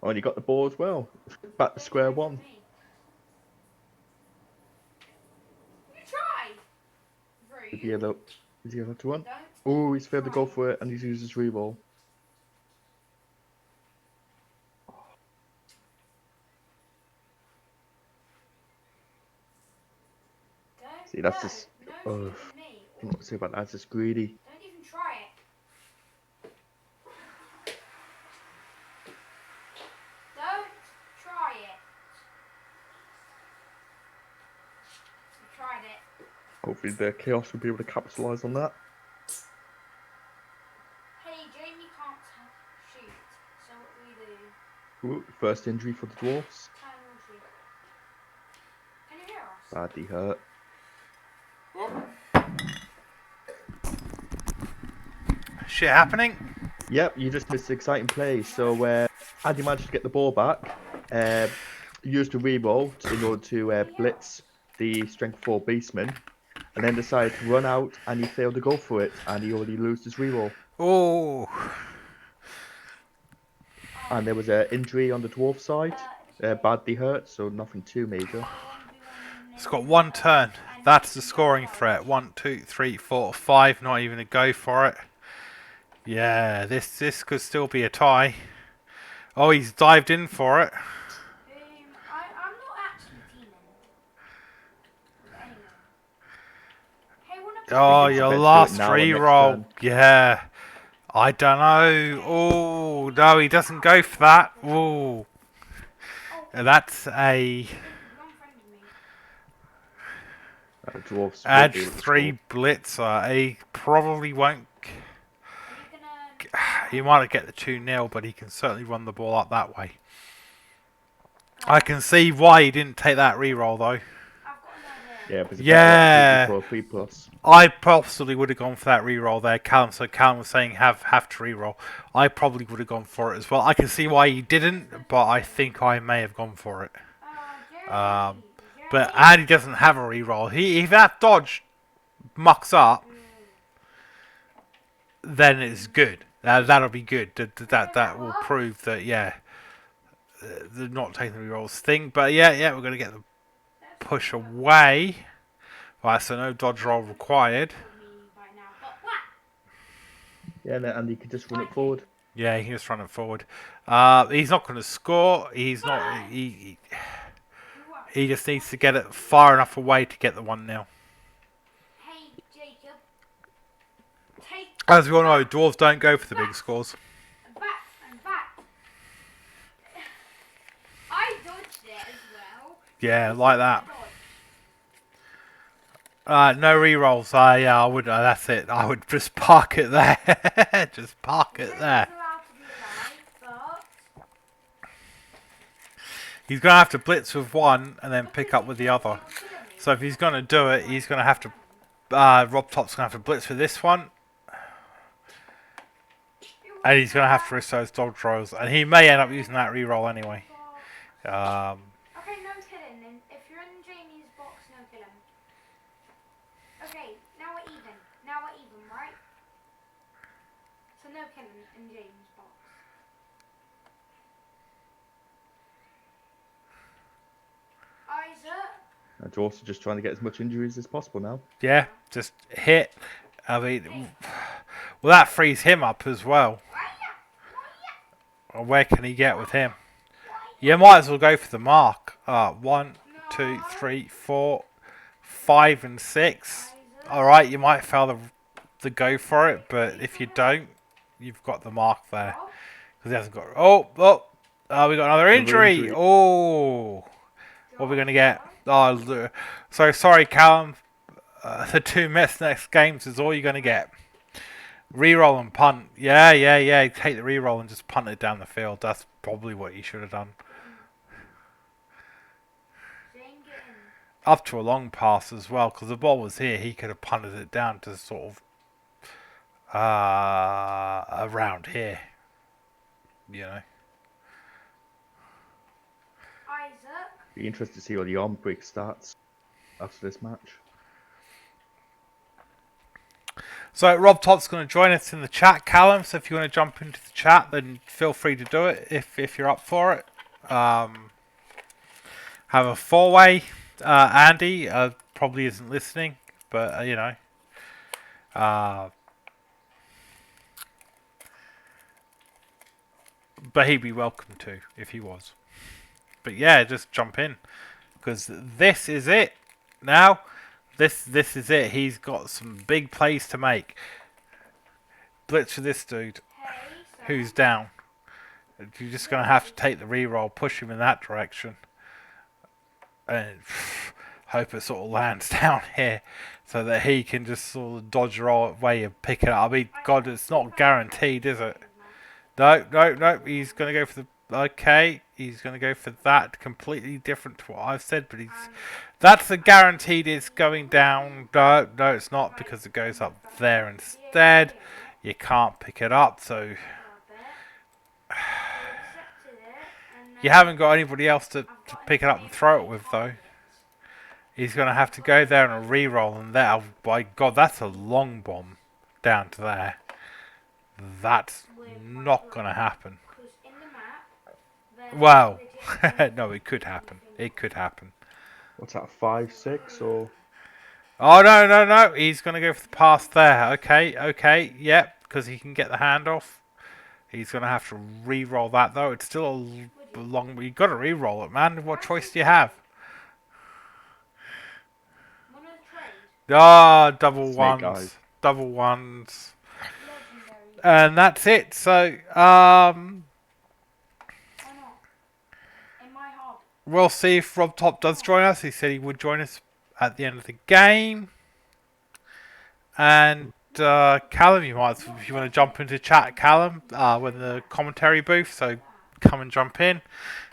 B: Oh, and you got the ball as well. Back to square one.
D: You try.
B: Is he allowed to run?
D: Don't
B: Oh, he's failed to go
D: try.
B: for it, and he's used his reroll. See, that's just.
D: No,
B: Oh,
D: me.
B: I don't know what to say about that. That's just greedy.
D: Don't even try it. Don't try it. You tried it.
B: Hopefully, the chaos will be able to capitalize on that.
D: Hey, Jamie can't shoot. So what do we do?
B: Ooh, first injury for the Dwarfs.
D: Can we shoot? Can you hear us?
B: Badly hurt.
A: Shit happening?
B: Yep, you just missed an exciting play. So, Andy managed to get the ball back, used a reroll in order to blitz the strength 4 beastman, and then decided to run out, and he failed to go for it, and he already lost his reroll.
A: Oh.
B: And there was an injury on the dwarf side, badly hurt, so nothing too major.
A: It's got one turn. That's the scoring threat. 1, 2, 3, 4, 5. Not even a go for it. Yeah, this could still be a tie. Oh, he's dived in for it.
D: I'm not actually teaming with anyone. Hey, wanna play?
A: Oh,
B: it's
A: your
B: about to do it
A: last
B: now and next
A: reroll.
B: turn.
A: Yeah. I don't know. Oh, no, he doesn't go for that. Oh. That's a
D: You're unfriended me.
B: Dwarfs won't
A: edge
B: be able to
A: 3
B: score.
A: blitzer. He probably won't.
D: Are you gonna?
A: He might get the 2-0, but he can certainly run the ball up that way. I can see why he didn't take that reroll though.
D: I've got an idea.
B: Yeah, because
A: Yeah.
B: for a 3+.
A: I possibly would have gone for that reroll there, Callum. So Callum was saying have to reroll. I probably would have gone for it as well. I can see why he didn't, but I think I may have gone for it.
D: Jeremy.
A: But Andy doesn't have a reroll. If that dodge mucks up, then it's good. That'll be good. That will prove that they're not taking the rerolls thing. But yeah, we're gonna get the push away. Right, so no dodge roll required.
B: Yeah, and he could just run it forward.
A: Yeah, he can just run it forward. He's not going to score. He's not. He just needs to get it far enough away to get the 1-0.
D: Hey, Jacob. Take
A: As we all know, dwarves don't go for the big scores.
D: back. I dodged it as well.
A: Yeah, like that. No rerolls. Yeah, I would. That's it. I would just park it there. Just park it there. He's going to have to blitz with one and then pick up with the other. So if he's going to do it, he's going to have to... Rob Top's going to have to blitz with this one. And he's going to have to risk those dodge rolls. And he may end up using that reroll anyway.
D: Okay, no killing. And if you're in Jamie's box, no killing. Okay, now we're even. Right? So no killing in Jamie's box. Isaac.
B: Dwarfs are just trying to get as much injuries as possible now.
A: Yeah, just hit. I mean... Well, that frees him up as well. Where can he get with him? You might as well go for the mark. 1, 2, 3, 4, 5 and 6. Alright, you might fail the go for it, but if you don't, you've got the mark there. Because he hasn't got... we got another injury. Oh, what are we going to get? Oh, so sorry, Callum. The 2 missed next games is all you're going to get. Reroll and punt. Yeah. Take the reroll and just punt it down the field. That's probably what you should have done. Up to a long pass as well, because the ball was here. He could have punted it down to sort of around here. You know.
B: Be interested to see how the arm break starts after this match.
A: So Rob Top's going to join us in the chat, Callum. So if you want to jump into the chat, then feel free to do it if you're up for it. Have a 4-way. Andy probably isn't listening, but you know. But he'd be welcome to if he was. But yeah, just jump in because this is it. Now, this is it. He's got some big plays to make. Blitz for this dude who's down. You're just gonna have to take the reroll, push him in that direction, and hope it sort of lands down here so that he can just sort of dodge away and pick it up. I mean, God, it's not guaranteed, is it? No. He's going to go for the... Okay, he's going to go for that. Completely different to what I've said, but that's a guaranteed it's going down. No, it's not because it goes up there instead. You can't pick it up, so... You haven't got anybody else to pick it up and throw it with, though. He's going to have to go there and a reroll, and that... Oh, my God, that's a long bomb down to there. That's not going to happen. Well, no, it could happen. It could happen.
B: What's that, 5-6 or?
A: Oh, no. He's going to go for the pass there. Okay. Yep, because he can get the handoff. He's going to have to re-roll that, though. It's still a long... You've got to re-roll it, man. What choice do you have? Ah, double ones.
B: Eyes.
A: Double ones. And that's it. So, we'll see if Rob Top does join us. He said he would join us at the end of the game. And Callum, you might, if you want to jump into chat, Callum, with the commentary booth. So come and jump in.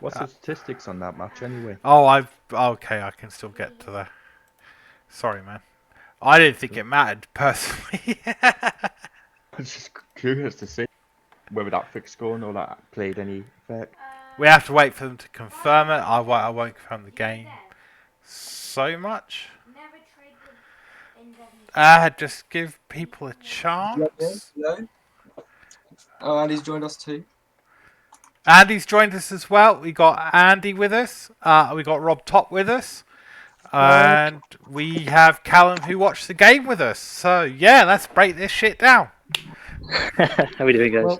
B: What's the statistics on that match anyway?
A: Okay, I can still get to the... Sorry, man. I didn't think it mattered, personally.
B: I'm just curious to see whether that fixed score or that played any effect.
A: We have to wait for them to confirm it. I won't confirm the game so much. Just give people a chance.
E: Hello. Oh, Andy's joined us too.
A: Andy's joined us as well. We got Andy with us. We got Rob Top with us. And we have Callum who watched the game with us. So, yeah, let's break this shit down.
F: How are we doing, guys?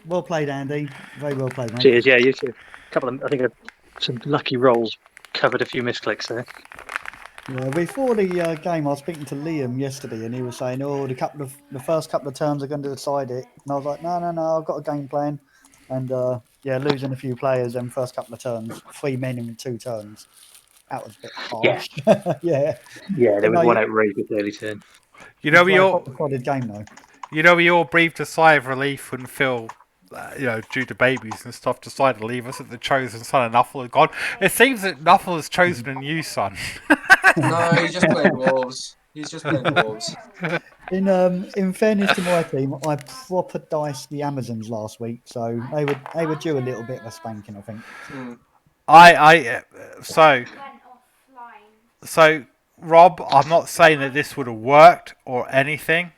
C: Well played, Andy. Very well played, mate.
F: Cheers. Yeah, you too. I think some lucky rolls covered a few misclicks there.
C: Yeah, before the game, I was speaking to Liam yesterday, and he was saying, "Oh, the first couple of turns are going to decide it." And I was like, "No, I've got a game plan." And losing a few players in first couple of turns, 3 men in 2 turns, that was a bit harsh. Yeah.
F: Yeah, there was one outrageous early turn.
A: You know, we all
C: game though.
A: You know, we all breathed a sigh of relief when Phil, due to babies and stuff, decided to leave us at the chosen son and Nuffle had gone. It seems that Nuffle has chosen a new son.
E: No, he's just playing Dwarves. He's just playing Dwarves.
C: In fairness to my team, I proper diced the Amazons last week, so they were due a little bit of a spanking, I think.
A: So Rob, I'm not saying that this would have worked or anything,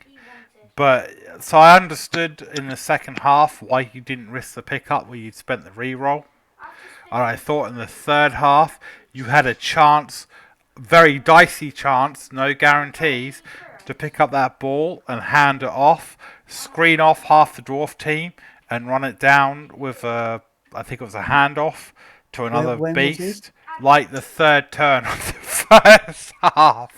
A: but so I understood in the second half why you didn't risk the pickup where you'd spent the reroll. And I thought in the third half you had a chance, very dicey chance, no guarantees, to pick up that ball and hand it off, screen off half the dwarf team, and run it down with I think it was a handoff to another beast, like the third turn of the first half.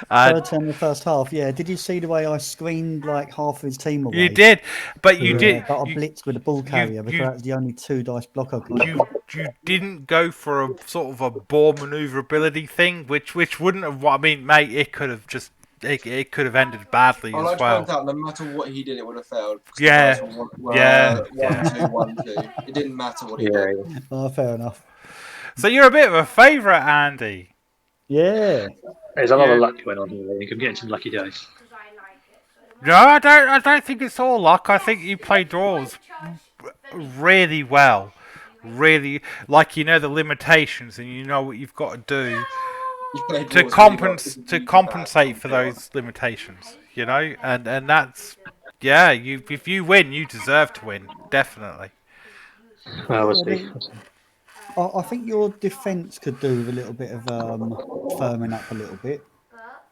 C: Third turn of the first half, yeah. Did you see the way I screened like half of his team away?
A: You did, but you did.
C: But I blitzed with a ball carrier because that's the only 2 dice block I could.
A: You didn't go for a sort of a ball maneuverability thing, which wouldn't have. I mean, mate, it could have just. It could have ended badly
E: I'd
A: as
E: like to
A: well.
E: point out, no matter what he did, it would have failed.
A: Yeah.
E: 1-2. It didn't matter what he did.
C: Oh, fair enough.
A: So you're a bit of a favourite, Andy.
C: Yeah.
F: There's a lot of luck going on here. I think I'm getting some lucky dice.
A: No, I don't think it's all luck. I think you play draws really well. really, like you know the limitations and you know what you've got to do
E: You've played
A: to
E: Dwarfs really well. This is
A: to
E: really bad
A: compensate for
E: commentary on.
A: those limitations. You know, and that's yeah. You if you win, you deserve to win, definitely.
F: Well, we'll
C: Yeah,
F: see.
C: I think your defence could do with a little bit of firming up a little bit.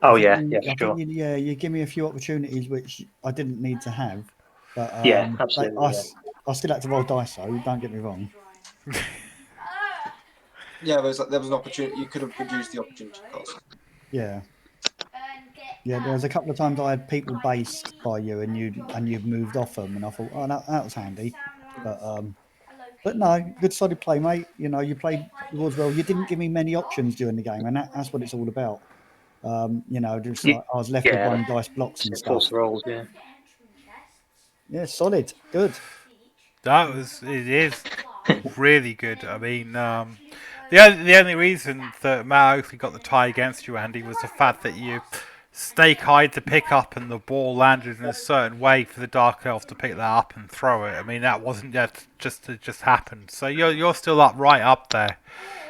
F: Oh yeah, yeah,
C: I
F: for
C: think
F: sure.
C: yeah, you give me a few opportunities which I didn't need to have, but
F: Yeah,
C: like,
F: absolutely. Yeah.
C: I still had to roll dice. So don't get me wrong.
E: Yeah, there was an opportunity. You could have reduced the opportunity cost.
C: Yeah, yeah. There was a couple of times I had people based by you, and you've moved off them, and I thought, oh, that was handy. But no, good solid play, mate. You know, you played yours well. You didn't give me many options during the game, and that's what it's all about. You know, just
F: Ye-
C: like I was left with
F: Yeah,
C: one dice blocks
F: just
C: and
F: enforce
C: stuff.
F: the roles. Yeah.
C: Yeah, solid, good.
A: It is really good. I mean, the only reason that Matt Oakley got the tie against you, Andy, was the fact that you snake eyed the pick up and the ball landed in a certain way for the Dark Elf to pick that up and throw it. I mean, that wasn't it just happened. So you're still up right up there.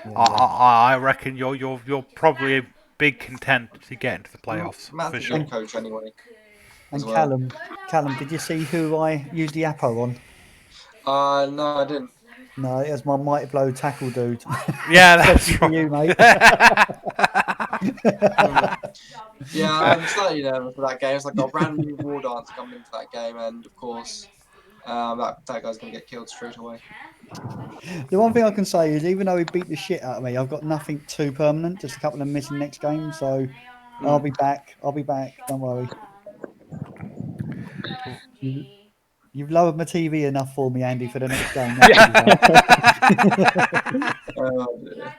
C: Yeah, yeah.
A: I reckon you're probably a big content to get into the playoffs
E: Matt's
A: for
E: a
A: sure.
E: good coach anyway, as
C: And
E: well.
C: Callum, did you see who I used the Apo on?
E: No, I didn't.
C: No, it was my mighty blow tackle dude.
A: Yeah, that's
C: Especially for you, mate.
E: Yeah, I'm slightly nervous for that game. It's like got a brand new war dance coming into that game, and of course, that guy's gonna get killed straight away.
C: The one thing I can say is, even though he beat the shit out of me, I've got nothing too permanent. Just a couple of missing next game, so I'll be back. I'll be back. Don't worry. You, you've lowered my TV enough for me, Andy, for the next game.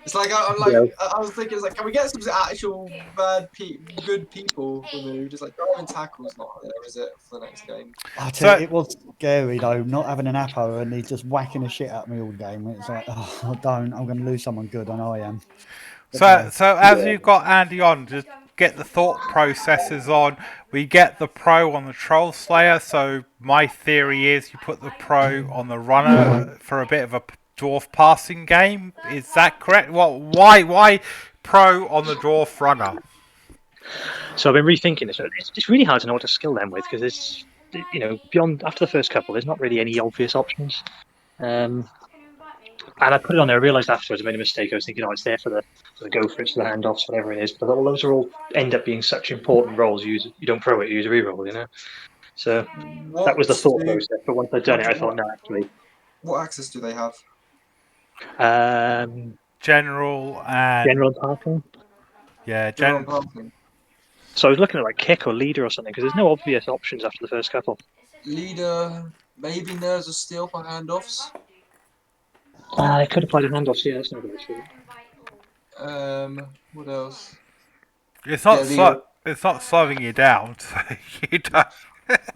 E: It's like I was thinking, it's like, can we get some actual good people removed? It's like driving tackle's not there, is it, for the next game?
C: I tell you, it was scary though, not having an Apo and he's just whacking the shit out of me all game. It's like, oh, I'm going to lose someone good. I know I am. But
A: So as you've got Andy on, just get the thought processes on. We get the pro on the Troll Slayer. So my theory is you put the pro on the runner for a bit of a dwarf passing game. Is that correct? Why pro on the dwarf runner?
F: So I've been rethinking this. It's really hard to know what to skill them with because it's beyond after the first couple, there's not really any obvious options. And I put it on there. I realised afterwards I made a mistake. I was thinking, oh, it's there for the go for it, for the handoffs, whatever it is. But I thought, well, those are all end up being such important roles. You don't pro it, you use a reroll, you know. So that was the thought process. But once I'd done it, I thought, no, actually.
E: What access do they have?
A: General and
F: General parking.
A: Yeah,
E: General parking.
F: So I was looking at like kick or leader or something because there's no obvious options after the first couple.
E: Leader, maybe Nerves of Steel for handoffs.
F: I could apply to handoffs. Yeah, that's not a good issue.
E: What else?
A: It's not slowing you down, so you don't.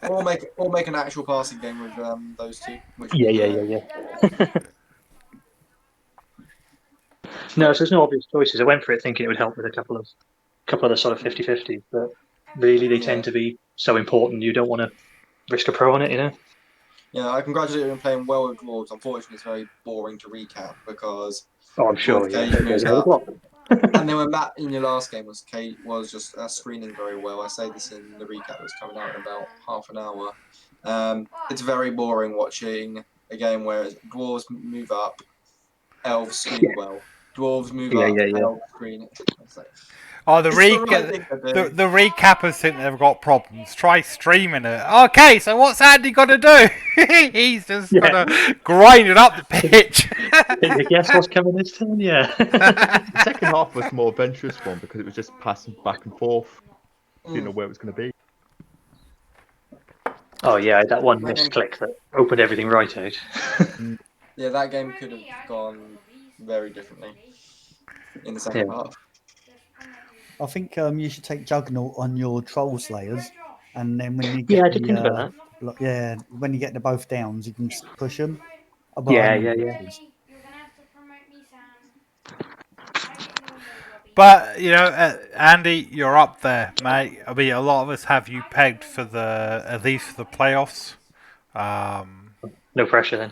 E: or make an actual passing game with those two.
F: Yeah. No, so there's no obvious choices. I went for it thinking it would help with a couple of the sort of 50-50, but really they tend to be so important you don't want to risk a pro on it, you know?
E: Yeah, I congratulate you on playing well with Dwarves. Unfortunately, it's very boring to recap because.
F: Oh, I'm sure. Yeah.
E: And then when Matt in your last game was just screening very well. I say this in the recap that's coming out in about half an hour. It's very boring watching a game where Dwarves move up, Elves screen well. Dwarves move up, Elves screen.
A: Oh, the recappers think they've got problems. Try streaming it. Okay, so what's Andy got to do? He's just got to grind it up the pitch.
F: Guess what's coming this turn? Yeah.
B: The second half was more adventurous one because it was just passing back and forth. Didn't know where it was going to be.
F: Oh yeah, that one misclick that opened everything right out.
E: Yeah, that game could have gone very differently in the second half.
C: I think you should take Juggernaut on your Troll Slayers, and then when you get
F: I did think about
C: that. When you get the both downs, you can push them.
F: Yeah.
A: But Andy, you're up there, mate. I mean, a lot of us have you pegged for at least for the playoffs.
F: No pressure then.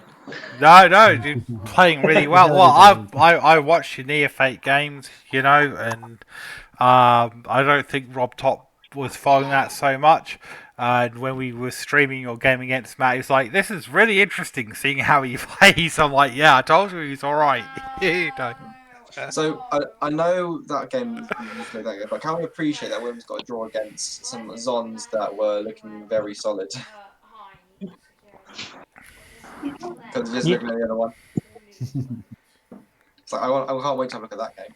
A: No, you're playing really well.
C: Early
A: Well,
C: days.
A: I watched your Neophyte games, you know, and I don't think Rob Top was following that so much. And when we were streaming your game against Matt, he was like, "This is really interesting, seeing how he plays." I'm like, "Yeah, I told you he's all right." You know.
E: So I know that game you played that game, but can we appreciate that Wim's got a draw against some Zons that were looking very solid because it is
F: Yeah.
E: looking at the other one. It's like I can't wait to have a look at that game.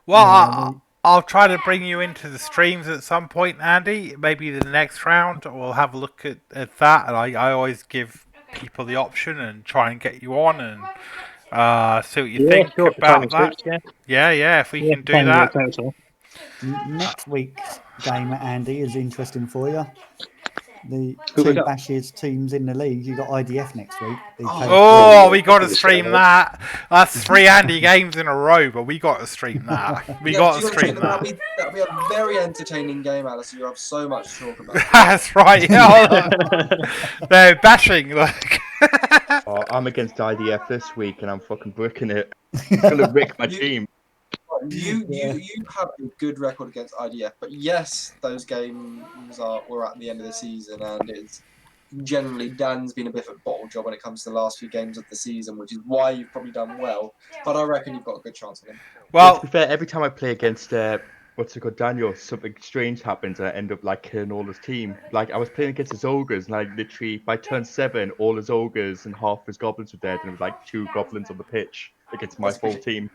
A: Well,
C: Yeah,
A: I'll try to bring you into the streams at some point, Andy. Maybe the next round, we'll have a look at that. And I always give people the option and try and get you on and see what you
F: Yeah,
A: think
F: sure. If the
A: about
F: timing
A: that.
F: suits, yeah.
A: Yeah, if we
F: Yeah,
A: can
F: if the
A: do
F: timing
A: that.
F: works out, so.
C: next week's game, Andy, is interesting for you. The
F: Who we
C: two
F: got?
C: Bashes teams in the league. You got IDF next week. The
A: Oh, we got to
F: Yeah.
A: stream that. That's 3 Andy games in a row, but we got to stream that. We
E: Yeah,
A: got
E: do
A: to
E: you
A: stream
E: understand?
A: that.
E: That'll be a very entertaining game, Alice. You have so much to talk about.
A: That's right. They're bashing. Like.
B: Oh, I'm against IDF this week, and I'm fucking bricking it. I'm gonna rick my team.
E: You have a good record against IDF, but yes, those games were at the end of the season, and it's generally Dan's been a bit of a bottle job when it comes to the last few games of the season, which is why you've probably done well. But I reckon you've got a good chance of him.
B: Well, to
A: Well,
B: be fair, every time I play against what's it called, Daniel, something strange happens, and I end up like killing all his team. Like I was playing against his ogres, and I literally by turn 7, all his ogres and half his goblins were dead, and it was like 2 goblins on the pitch against my full team.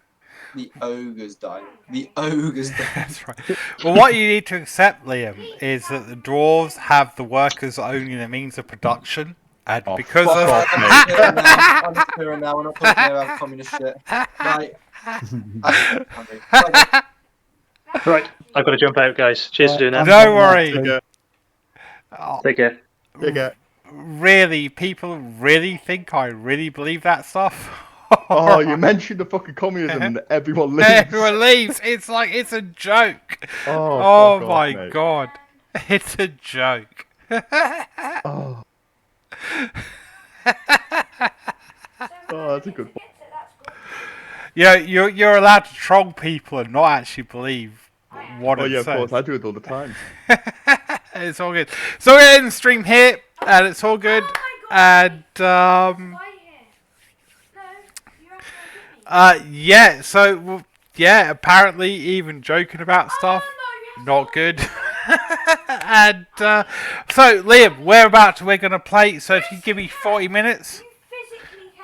E: The ogres die. The ogres die.
A: that's right. Well, what you need to accept, Liam, is that the dwarves have the workers owning the means of production, and
B: Oh,
A: because
B: fuck
A: of
B: off, mate.
E: I'm clearing now. We're not talking about communist shit. Right. I'm hungry.
F: Right, I've got to jump out, guys. Cheers for doing that.
A: Don't worry.
F: Take care.
B: Take care.
A: Really, people really think I really believe that stuff.
B: Oh, you mentioned the fucking communism, and everyone leaves.
A: Everyone leaves. It's like it's a joke.
B: Oh, fuck
A: my
B: off, mate.
A: god, it's a joke.
B: Oh. Oh, that's a good one.
A: Yeah, you're allowed to troll people and not actually believe what
B: Oh
A: it
B: yeah, of
A: says.
B: course, I do it all the time.
A: It's all good. So we're in the stream here, and it's all good. And yeah. So yeah, apparently even joking about stuff, not good. And so Liam, we're gonna play. So if you give me 40 minutes, is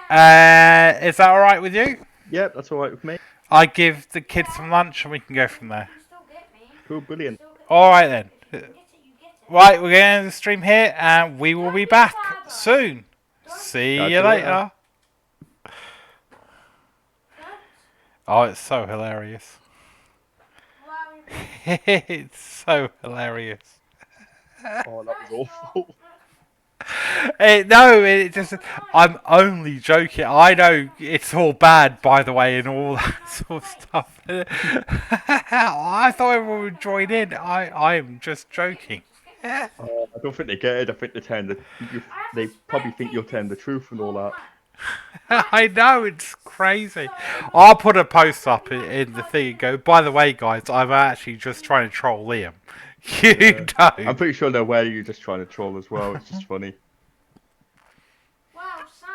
A: that all right with you?
B: Yep, that's alright with me.
A: I give the kids some lunch and we can go from there.
B: Cool, brilliant.
A: All right then. Right, we're going to end the stream here, and we will be back soon. See
B: Catch
A: you
B: you
A: later.
B: later.
A: Oh, it's so hilarious. It's so hilarious.
B: Oh, that was awful.
A: It just. I'm only joking. I know it's all bad, by the way, and all that sort of stuff. I thought everyone would join in. I am just joking.
B: I don't think they get it. I think they probably think you're telling the truth and all that.
A: I know, it's crazy. I'll put a post up in the thing and go, by the way, guys, I'm actually just trying to troll Liam. You don't.
B: I'm pretty sure they're aware you're just trying to troll as well. It's just funny.
D: Wow, Sam,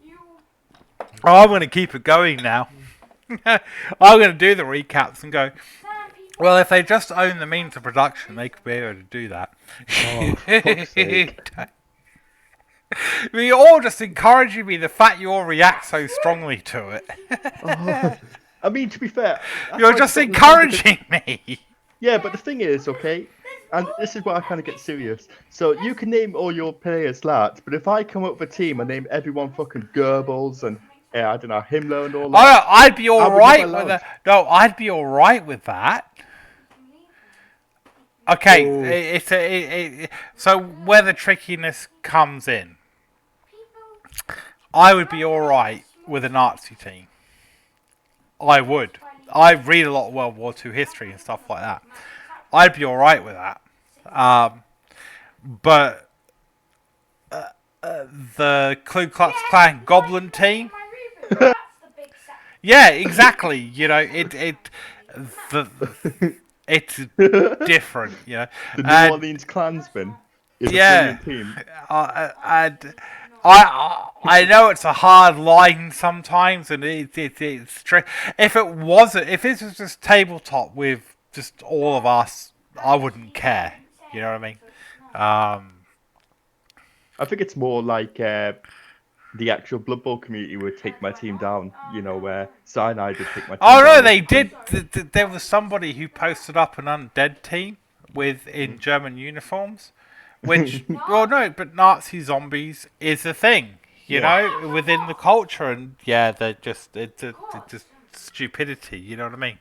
D: you.
A: Oh, I'm going to keep it going now. I'm going to do the recaps and go, well, if they just own the means of production, they could be able to do that.
B: Oh, for fuck's sake.
A: You're all just encouraging me the fact you all react so strongly to it.
B: Oh, I mean, to be fair, I
A: You're
B: find
A: just
B: something
A: encouraging me.
B: Yeah, but the thing is, okay, and this is where I kind of get serious. So you can name all your players lads, but if I come up with a team and name everyone fucking Goebbels and I don't know, Himmler and all that,
A: I'd be
B: I would
A: alright
B: never
A: with
B: allow
A: that. No, I'd be alright with that. Okay, so where the trickiness comes in, I would be alright with a Nazi team. I would. I read a lot of World War II history and stuff like that. I'd be alright with that. But the Ku Klux Klan Goblin team. Yeah, exactly. You know, the it's different. You know,
B: The New
A: and
B: Orleans Klansmen is a
A: yeah,
B: brilliant team.
A: and I know it's a hard line sometimes, and it's if it wasn't, if this was just tabletop with just all of us, I wouldn't care. You know what I mean?
B: I think it's more like the actual Blood Bowl community would take my team down. You know, where Cyanide would take my team
A: Oh
B: down.
A: no, they did. There was somebody who posted up an undead team in German uniforms, which well no, but Nazi zombies is a thing, you know, within the culture, and yeah, they're just it's just stupidity. You know what I mean?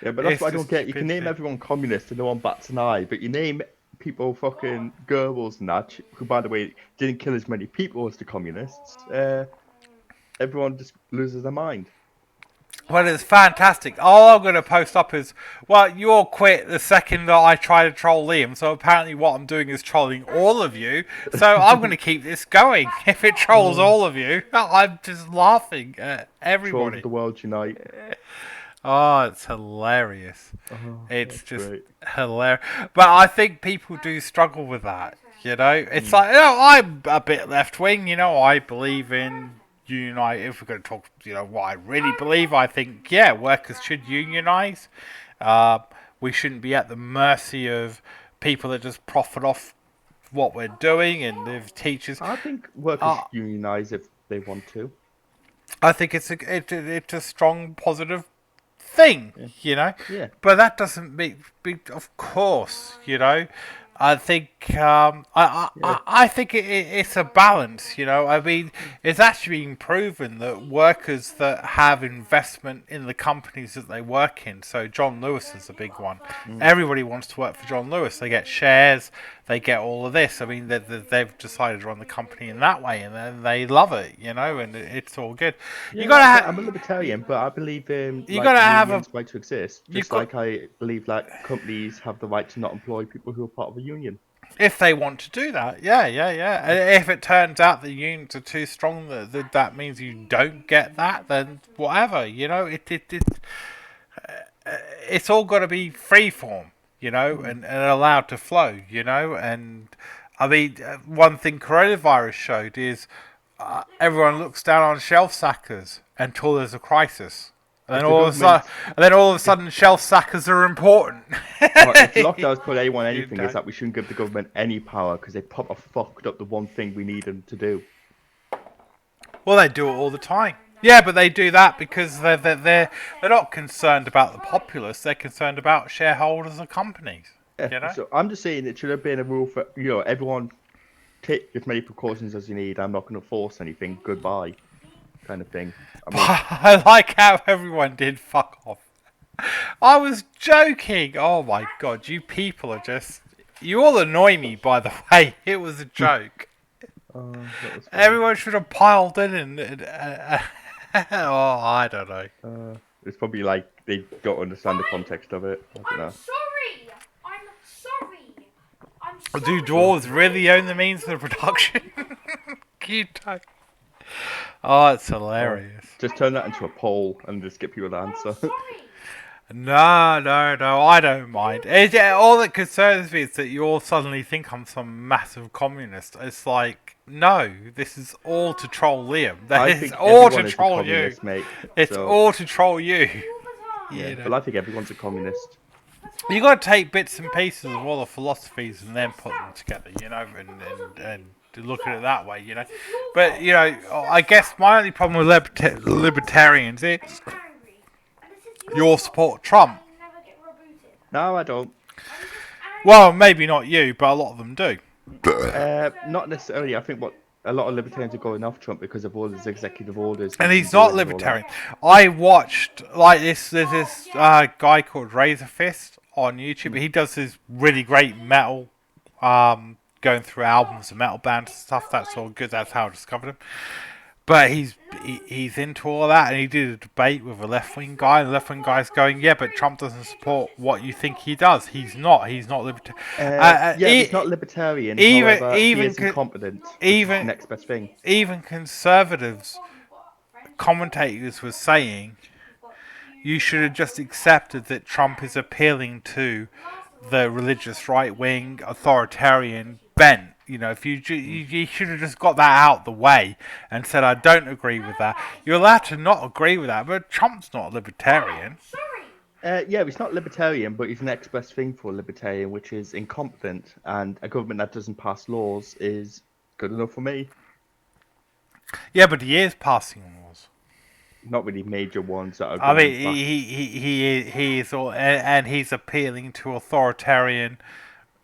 B: Yeah, but that's
A: It's
B: what I don't
A: just
B: get. You can name
A: stupidity.
B: everyone communist and no one bats an eye, but you name people fucking Goebbels and that, who, by the way, didn't kill as many people as the communists. Everyone just loses their mind.
A: Well, it's fantastic. All I'm going to post up is, well, you all quit the second that I try to troll Liam, so apparently what I'm doing is trolling all of you, so I'm going to keep this going. If it trolls all of you, I'm just laughing at
B: Trolls
A: everybody.
B: of the world unite.
A: Oh, it's hilarious. It's
B: That's
A: just
B: great.
A: hilarious. But I think people do struggle with that, you know? It's like, you know, I'm a bit left-wing, you know, I believe in unite. If we're going to talk, you know, what I really believe, I think, yeah, workers should unionize. We shouldn't be at the mercy of people that just profit off what we're doing, and the teachers.
B: I think workers should unionize if they want to.
A: I think it's a strong positive thing, you know.
B: Yeah.
A: But that doesn't mean, of course, you know. I think I think it's a balance, you know. I mean, it's actually been proven that workers that have investment in the companies that they work in. So John Lewis is a big one. Everybody wants to work for John Lewis. They get shares, they get all of this. I mean, they've decided to run the company in that way, and then they love it, you know, and it's all good.
B: Yeah,
A: You gotta
B: I'm a libertarian, but I believe
A: you
B: like
A: gotta have
B: unions right to exist. Just
A: got-
B: like I believe that companies have the right to not employ people who are part of a union.
A: If they want to do that, yeah. And if it turns out the unions are too strong, that means you don't get that, then whatever, you know. It's all got to be free form, you know, and allowed to flow, you know. And I mean, one thing coronavirus showed is everyone looks down on shelf sackers until there's a crisis. And then, all of a sudden, shelf sackers are important.
B: If lockdowns put anyone anything, is that we shouldn't give the government any power because they proper fucked up the one thing we need them to do.
A: Well, they do it all the time. Yeah, but they do that because they're not concerned about the populace. They're concerned about shareholders of companies.
B: Yeah,
A: You know?
B: so I'm just saying it should have been a rule for everyone. Take as many precautions as you need. I'm not going to force anything. Goodbye, kind of thing. I mean,
A: I like how everyone did fuck off. I was joking. Oh my god, you people are just... You all annoy me, by the way. It was a joke.
B: that was funny.
A: Everyone should have piled in oh, I don't know.
B: It's probably like they don't understand the context of it. I don't know.
D: I'm sorry.
A: Do dwarves really own the means of the production? You don't. Oh, it's hilarious.
B: Just turn that into a poll and just get people to answer.
A: No, I don't mind. All that concerns me is that you all suddenly think I'm some massive communist. It's like, no, this is all to troll Liam. It's all to troll you.
B: Mate,
A: it's all to troll you.
B: Yeah,
A: You know?
B: but I think everyone's a communist.
A: You got to take bits and pieces of all the philosophies and then put them together, you know, and to look at it that way, you know. But, you know, I guess my only problem with libertarians is you all support Trump.
B: No, I don't.
A: Well, maybe not you, but a lot of them do.
B: Not necessarily. I think what a lot of libertarians are going off Trump because of all his executive orders.
A: And he's not libertarian. I watched, like, there's this guy called Razor Fist on YouTube. He does this really great metal, going through albums and metal bands and stuff. That's all good. That's how I discovered him. But he's into all that, and he did a debate with a left wing guy, and the left wing guy's going, yeah, but Trump doesn't support what you think he does. He's not libertarian.
B: Yeah, he's not libertarian. However, he is incompetent, which is the next best thing.
A: Even conservatives commentators were saying you should have just accepted that Trump is appealing to the religious right wing authoritarian bent. You know, if you should have just got that out the way and said, I don't agree with that. You're allowed to not agree with that, but Trump's not a libertarian.
B: Yeah, he's not libertarian, but he's the next best thing for a libertarian, which is incompetent. And a government that doesn't pass laws is good enough for me.
A: Yeah, but he is passing laws.
B: Not really major ones that are.
A: I mean, he is all, and he's appealing to authoritarian.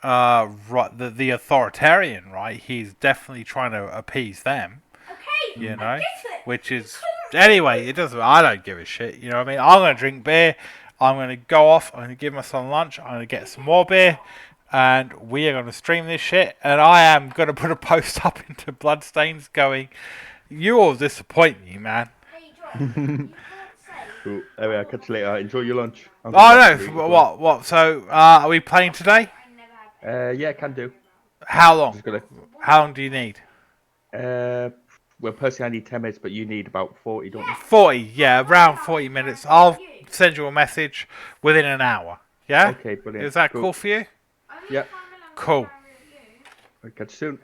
A: The authoritarian, right? He's definitely trying to appease them.
D: Okay,
A: you know, which is anyway. It doesn't. I don't give a shit. You know what I mean? I'm gonna drink beer. I'm gonna go off. I'm gonna give my son lunch. I'm gonna get some more beer, and we are gonna stream this shit. And I am gonna put a post up into Bloodstains, going, "You all disappoint me, man."
B: Cool. Anyway, I'll catch you later. Enjoy your lunch.
A: Oh no! What? So, are we playing today?
B: Yeah, can do.
A: How long? How long do you need?
B: Well, personally, I need 10 minutes, but you need about 40, don't you?
A: 40, yeah, around 40 minutes. I'll send you a message within an hour. Yeah?
B: Okay, brilliant.
A: Is that cool for you?
B: Yep.
A: Cool.
B: I'll catch you soon.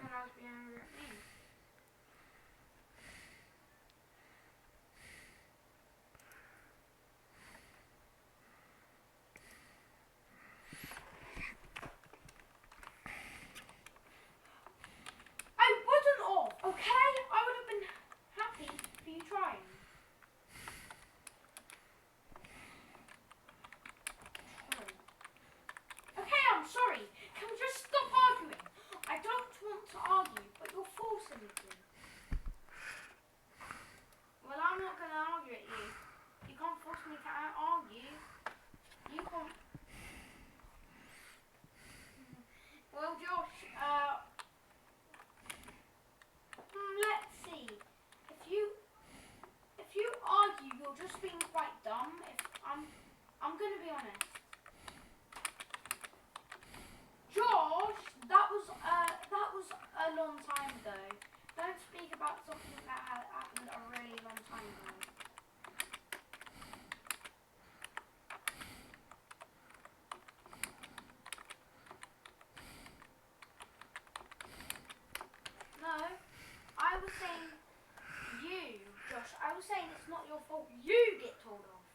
D: Sorry, can we just stop arguing? I don't want to argue, but you're forcing me to. Well, I'm not going to argue at you. You can't force me to argue. You can't. Well, Josh, let's see. If you argue, you're just being quite dumb. I'm going to be honest. Josh, that was a long time ago. Don't speak about something that happened a really long time ago. No, I was saying you, Josh. I was saying it's not your fault. You get told off.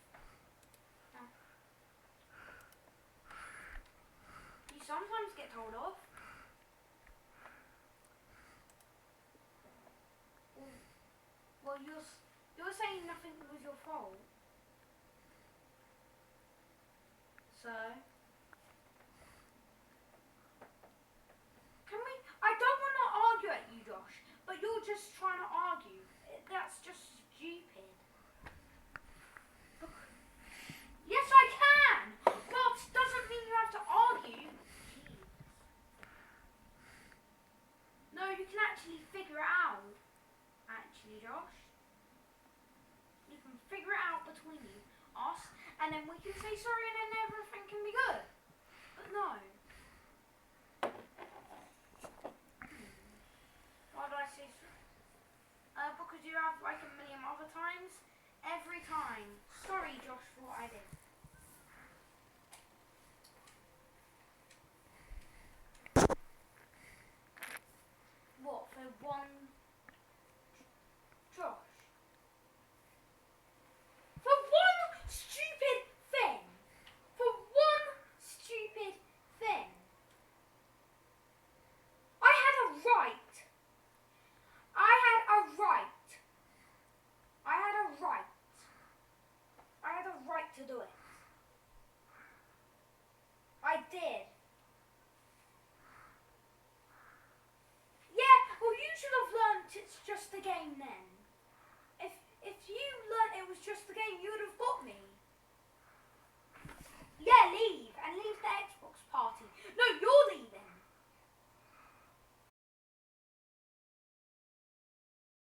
D: You sometimes get told off. Well, you're saying nothing was your fault. So can we? I don't want to argue at you, Josh, but you're just trying to argue. That's just stupid. Yes, I can, but doesn't mean you have to argue. No, you can actually figure it out. Actually, Josh. You can figure it out between us, and then we can say sorry, and then everything can be good. But no. Why do I say sorry? Because you have like a million other times. Every time. Sorry, Josh, for what I did.